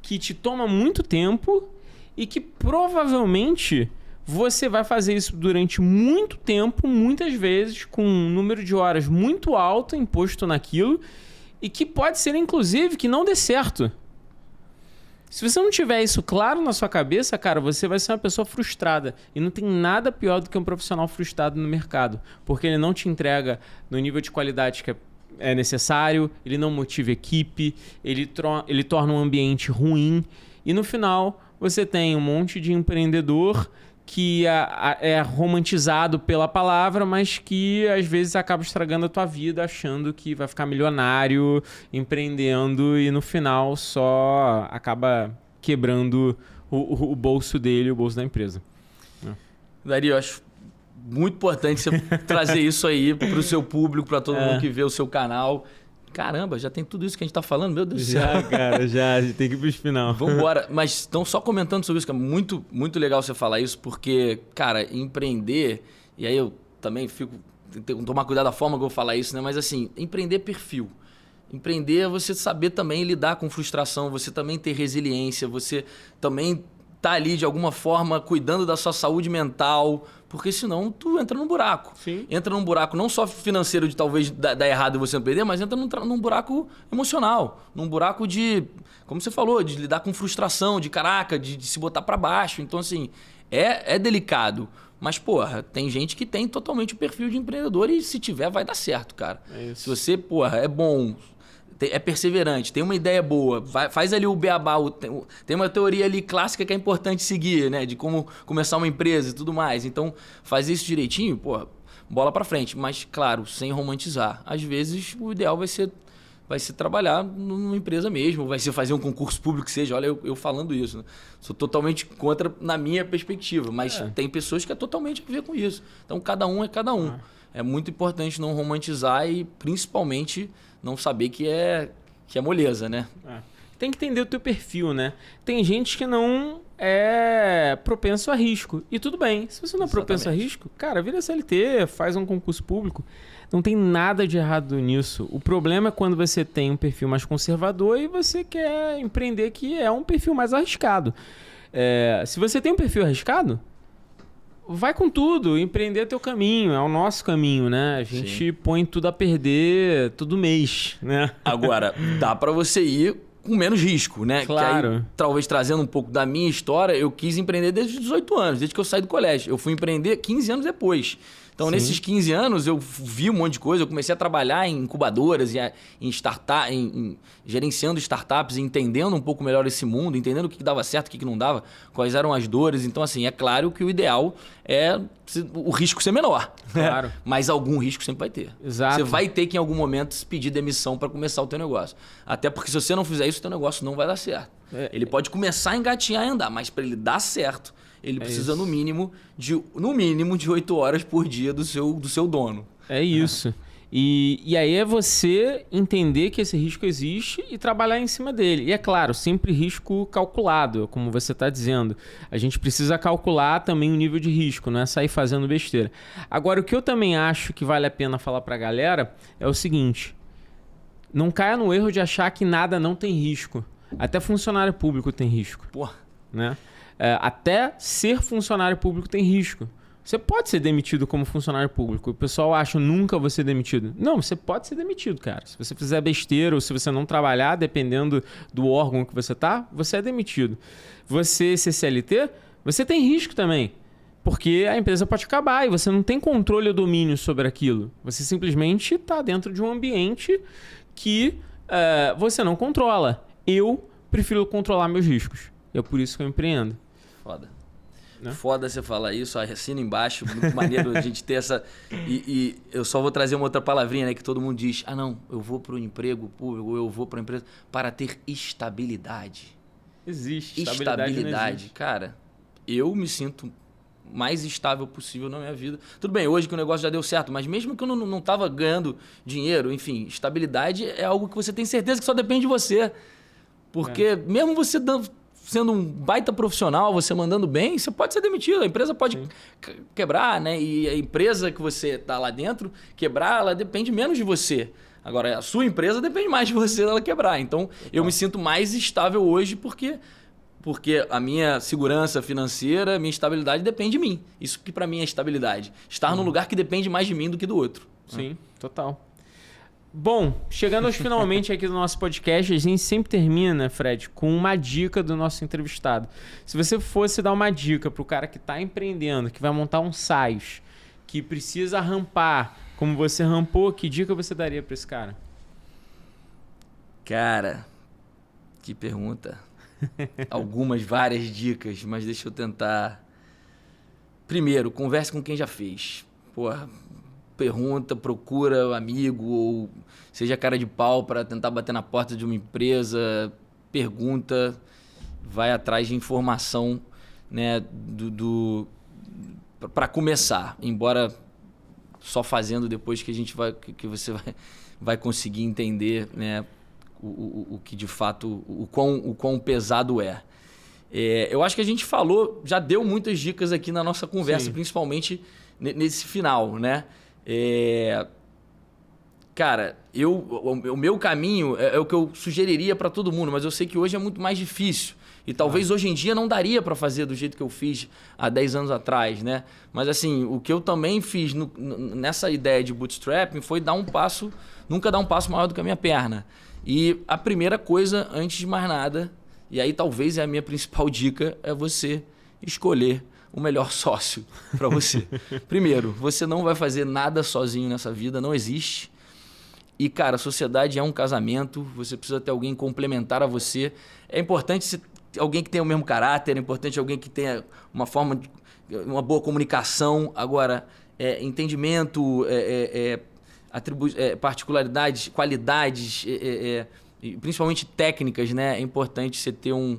que te toma muito tempo e que provavelmente você vai fazer isso durante muito tempo, muitas vezes, com um número de horas muito alto imposto naquilo, e que pode ser, inclusive, que não dê certo. Se você não tiver isso claro na sua cabeça, cara, você vai ser uma pessoa frustrada. E não tem nada pior do que um profissional frustrado no mercado. Porque ele não te entrega no nível de qualidade que é necessário, ele não motiva a equipe, ele torna um ambiente ruim. E no final, você tem um monte de empreendedor que é romantizado pela palavra, mas que às vezes acaba estragando a tua vida achando que vai ficar milionário, empreendendo e no final só acaba quebrando o bolso dele, o bolso da empresa. Dario, eu acho muito importante você trazer isso aí para o seu público, para todo mundo que vê o seu canal. Caramba, já tem tudo isso que a gente tá falando, meu Deus do céu. Já, cara, já. A gente tem que ir pro final. Vambora. Mas então, só comentando sobre isso, que é muito, muito legal você falar isso, porque, cara, empreender, e aí eu também tenho que tomar cuidado da forma que eu vou falar isso, né? Mas assim, empreender é perfil. Empreender é você saber também lidar com frustração, você também ter resiliência, você também tá ali de alguma forma cuidando da sua saúde mental, porque senão tu entra num buraco. Sim. Entra num buraco não só financeiro de talvez dar errado e você não perder, mas entra num buraco emocional, num buraco de, como você falou, de lidar com frustração, de caraca, de se botar para baixo. Então assim, é delicado. Mas, porra, tem gente que tem totalmente o perfil de empreendedor e se tiver vai dar certo, cara. Se você, porra, é bom, é perseverante, tem uma ideia boa, faz ali o beabá, tem uma teoria ali clássica que é importante seguir, né? De como começar uma empresa e tudo mais. Então, fazer isso direitinho, pô, bola pra frente. Mas, claro, sem romantizar. Às vezes, o ideal vai ser trabalhar numa empresa mesmo, vai ser fazer um concurso público, que seja. Olha, eu falando isso, né? Sou totalmente contra na minha perspectiva, mas tem pessoas que é totalmente a ver com isso. Então, cada um é cada um. É muito importante não romantizar e, principalmente, não saber que é moleza, né? Tem que entender o teu perfil, né? Tem gente que não é propenso a risco. E tudo bem. Se você não é propenso a risco, cara, vira CLT, faz um concurso público. Não tem nada de errado nisso. O problema é quando você tem um perfil mais conservador e você quer empreender que é um perfil mais arriscado. Se você tem um perfil arriscado, vai com tudo, empreender é teu caminho, é o nosso caminho, né? A gente põe tudo a perder todo mês, né? Agora, dá pra você ir com menos risco, né? Claro. Que aí, talvez trazendo um pouco da minha história, eu quis empreender desde os 18 anos, desde que eu saí do colégio. Eu fui empreender 15 anos depois. Então, nesses 15 anos, eu vi um monte de coisa. Eu comecei a trabalhar em incubadoras, gerenciando startups, entendendo um pouco melhor esse mundo, entendendo o que dava certo, o que não dava, quais eram as dores. Então, assim, é claro que o ideal é o risco ser menor. Claro. Né? Mas algum risco sempre vai ter. Exato. Você vai ter que, em algum momento, pedir demissão para começar o teu negócio. Até porque, se você não fizer isso, o teu negócio não vai dar certo. Ele pode começar a engatinhar e andar, mas para ele dar certo, ele precisa, no mínimo de 8 horas por dia do seu dono. É isso. E aí é você entender que esse risco existe e trabalhar em cima dele. E é claro, sempre risco calculado, como você está dizendo. A gente precisa calcular também o nível de risco, não é sair fazendo besteira. Agora, o que eu também acho que vale a pena falar para a galera é o seguinte: não caia no erro de achar que nada não tem risco. Até funcionário público tem risco. Porra. né? Até ser funcionário público tem risco. Você pode ser demitido como funcionário público. O pessoal acha nunca vou ser demitido. Não, você pode ser demitido, cara. Se você fizer besteira ou se você não trabalhar, dependendo do órgão que você tá, você é demitido. Você ser CLT, você tem risco também. Porque a empresa pode acabar e você não tem controle ou domínio sobre aquilo. Você simplesmente está dentro de um ambiente que você não controla. Eu prefiro controlar meus riscos. E é por isso que eu empreendo. Foda. Né? Foda você falar isso, assina embaixo, muito maneiro a gente ter essa... E eu só vou trazer uma outra palavrinha, né, que todo mundo diz, não, eu vou para o emprego público, eu vou para a empresa para ter estabilidade. Existe, estabilidade. Cara, eu me sinto mais estável possível na minha vida. Tudo bem, hoje que o negócio já deu certo, mas mesmo que eu não tava ganhando dinheiro, enfim, estabilidade é algo que você tem certeza que só depende de você. Porque mesmo você sendo um baita profissional, você mandando bem, você pode ser demitido. A empresa pode quebrar, né? E a empresa que você está lá dentro, quebrar, ela depende menos de você. Agora, a sua empresa depende mais de você dela quebrar. Então, eu me sinto mais estável hoje porque a minha segurança financeira, minha estabilidade depende de mim. Isso que para mim é estabilidade. Estar num lugar que depende mais de mim do que do outro. Sim, total. Bom, chegando aos finalmente aqui do nosso podcast, a gente sempre termina, Fred, com uma dica do nosso entrevistado. Se você fosse dar uma dica para o cara que está empreendendo, que vai montar um SaaS, que precisa rampar, como você rampou, que dica você daria para esse cara? Cara, que pergunta. Várias dicas, mas deixa eu tentar. Primeiro, converse com quem já fez. Porra, pergunta, procura amigo ou seja cara de pau para tentar bater na porta de uma empresa, pergunta, vai atrás de informação, né, para começar, embora só fazendo depois que que você vai conseguir entender, né, o que de fato, o quão pesado é. Eu acho que a gente já deu muitas dicas aqui na nossa conversa, principalmente nesse final, né? Cara, o meu caminho é o que eu sugeriria para todo mundo, mas eu sei que hoje é muito mais difícil. E talvez hoje em dia não daria para fazer do jeito que eu fiz há 10 anos atrás, né? Mas assim, o que eu também fiz nessa ideia de bootstrapping foi nunca dar um passo maior do que a minha perna. E a primeira coisa, antes de mais nada, e aí talvez é a minha principal dica, é você escolher o melhor sócio para você. Primeiro, você não vai fazer nada sozinho nessa vida, não existe. E, cara, a sociedade é um casamento, você precisa ter alguém complementar a você. É importante alguém que tenha o mesmo caráter, é importante alguém que tenha uma boa comunicação. Agora, entendimento, particularidades, qualidades, principalmente técnicas, né? É importante você ter um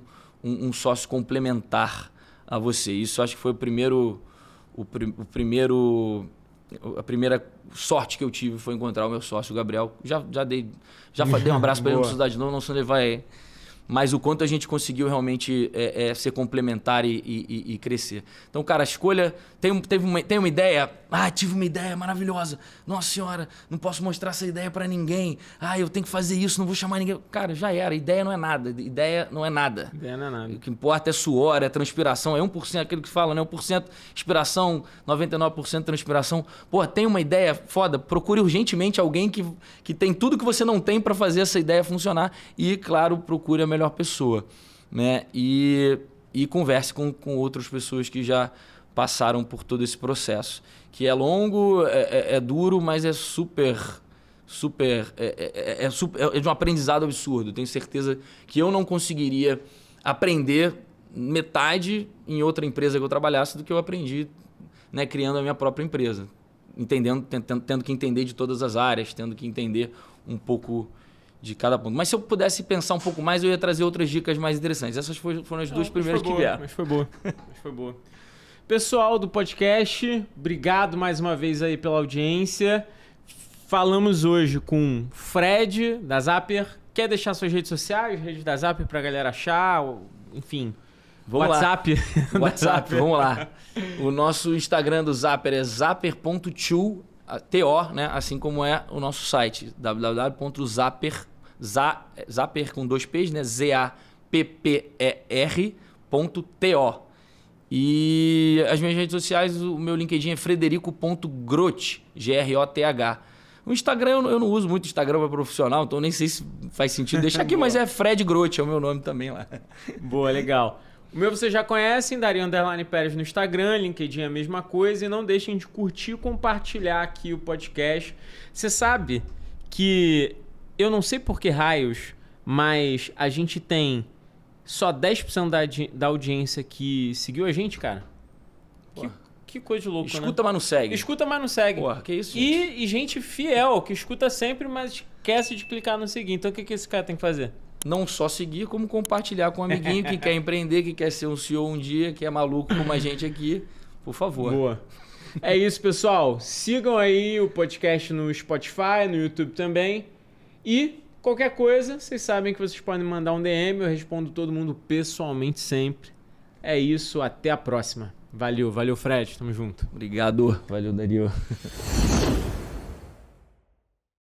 sócio complementar a você. Isso acho que foi a primeira sorte que eu tive foi encontrar o meu sócio, o Gabriel. Já dei um abraço para ele, não preciso dar de novo, não senão ele vai... Mas o quanto a gente conseguiu realmente ser complementar e crescer. Então, cara, a escolha... Tem uma ideia? Tive uma ideia maravilhosa. Nossa senhora, não posso mostrar essa ideia para ninguém. Eu tenho que fazer isso, não vou chamar ninguém. Cara, já era. Ideia não é nada. Ideia não é nada. O que importa é suor, é transpiração. É 1%, aquele que fala, né? 1% inspiração, 99% transpiração. Pô, tem uma ideia foda. Procure urgentemente alguém que tem tudo que você não tem para fazer essa ideia funcionar. E, claro, procure a melhor pessoa, né? E converse com outras pessoas que já passaram por todo esse processo, que é longo, é duro, mas é de um aprendizado absurdo. Tenho certeza que eu não conseguiria aprender metade em outra empresa que eu trabalhasse do que eu aprendi, né, criando a minha própria empresa, tendo que entender de todas as áreas, tendo que entender um pouco de cada ponto. Mas se eu pudesse pensar um pouco mais, eu ia trazer outras dicas mais interessantes. Essas foram as duas primeiras que vieram. Mas foi boa. Pessoal do podcast, obrigado mais uma vez aí pela audiência. Falamos hoje com Fred, da Zapper. Quer deixar suas redes sociais, redes da Zapper pra galera achar, enfim... WhatsApp, vamos lá. O nosso Instagram do Zapper é zapper.to, né? Assim como é o nosso site, www.zapper com 2 P's, né? zapper.to. E as minhas redes sociais, o meu LinkedIn é frederico.groth, Groth. O Instagram, eu não uso muito Instagram para profissional, então nem sei se faz sentido deixar aqui, mas é Fred Groth, é o meu nome também lá. Boa, legal. O meu vocês já conhecem, Dario_Pérez no Instagram, LinkedIn é a mesma coisa. E não deixem de curtir e compartilhar aqui o podcast. Você sabe que, eu não sei por que raios, mas a gente tem só 10% da audiência que seguiu a gente, cara? Que coisa de louco, Escuta, mas não segue. Escuta, mas não segue. Porra, que isso, gente? E gente fiel, que escuta sempre, mas esquece de clicar no seguir. Então o que esse cara tem que fazer? Não só seguir, como compartilhar com um amiguinho que quer empreender, que quer ser um CEO um dia, que é maluco como a gente aqui. Por favor. Boa. É isso, pessoal. Sigam aí o podcast no Spotify, no YouTube também. E qualquer coisa, vocês sabem que vocês podem mandar um DM. Eu respondo todo mundo pessoalmente sempre. É isso, até a próxima. Valeu, Fred. Tamo junto. Obrigado. Valeu, Dario.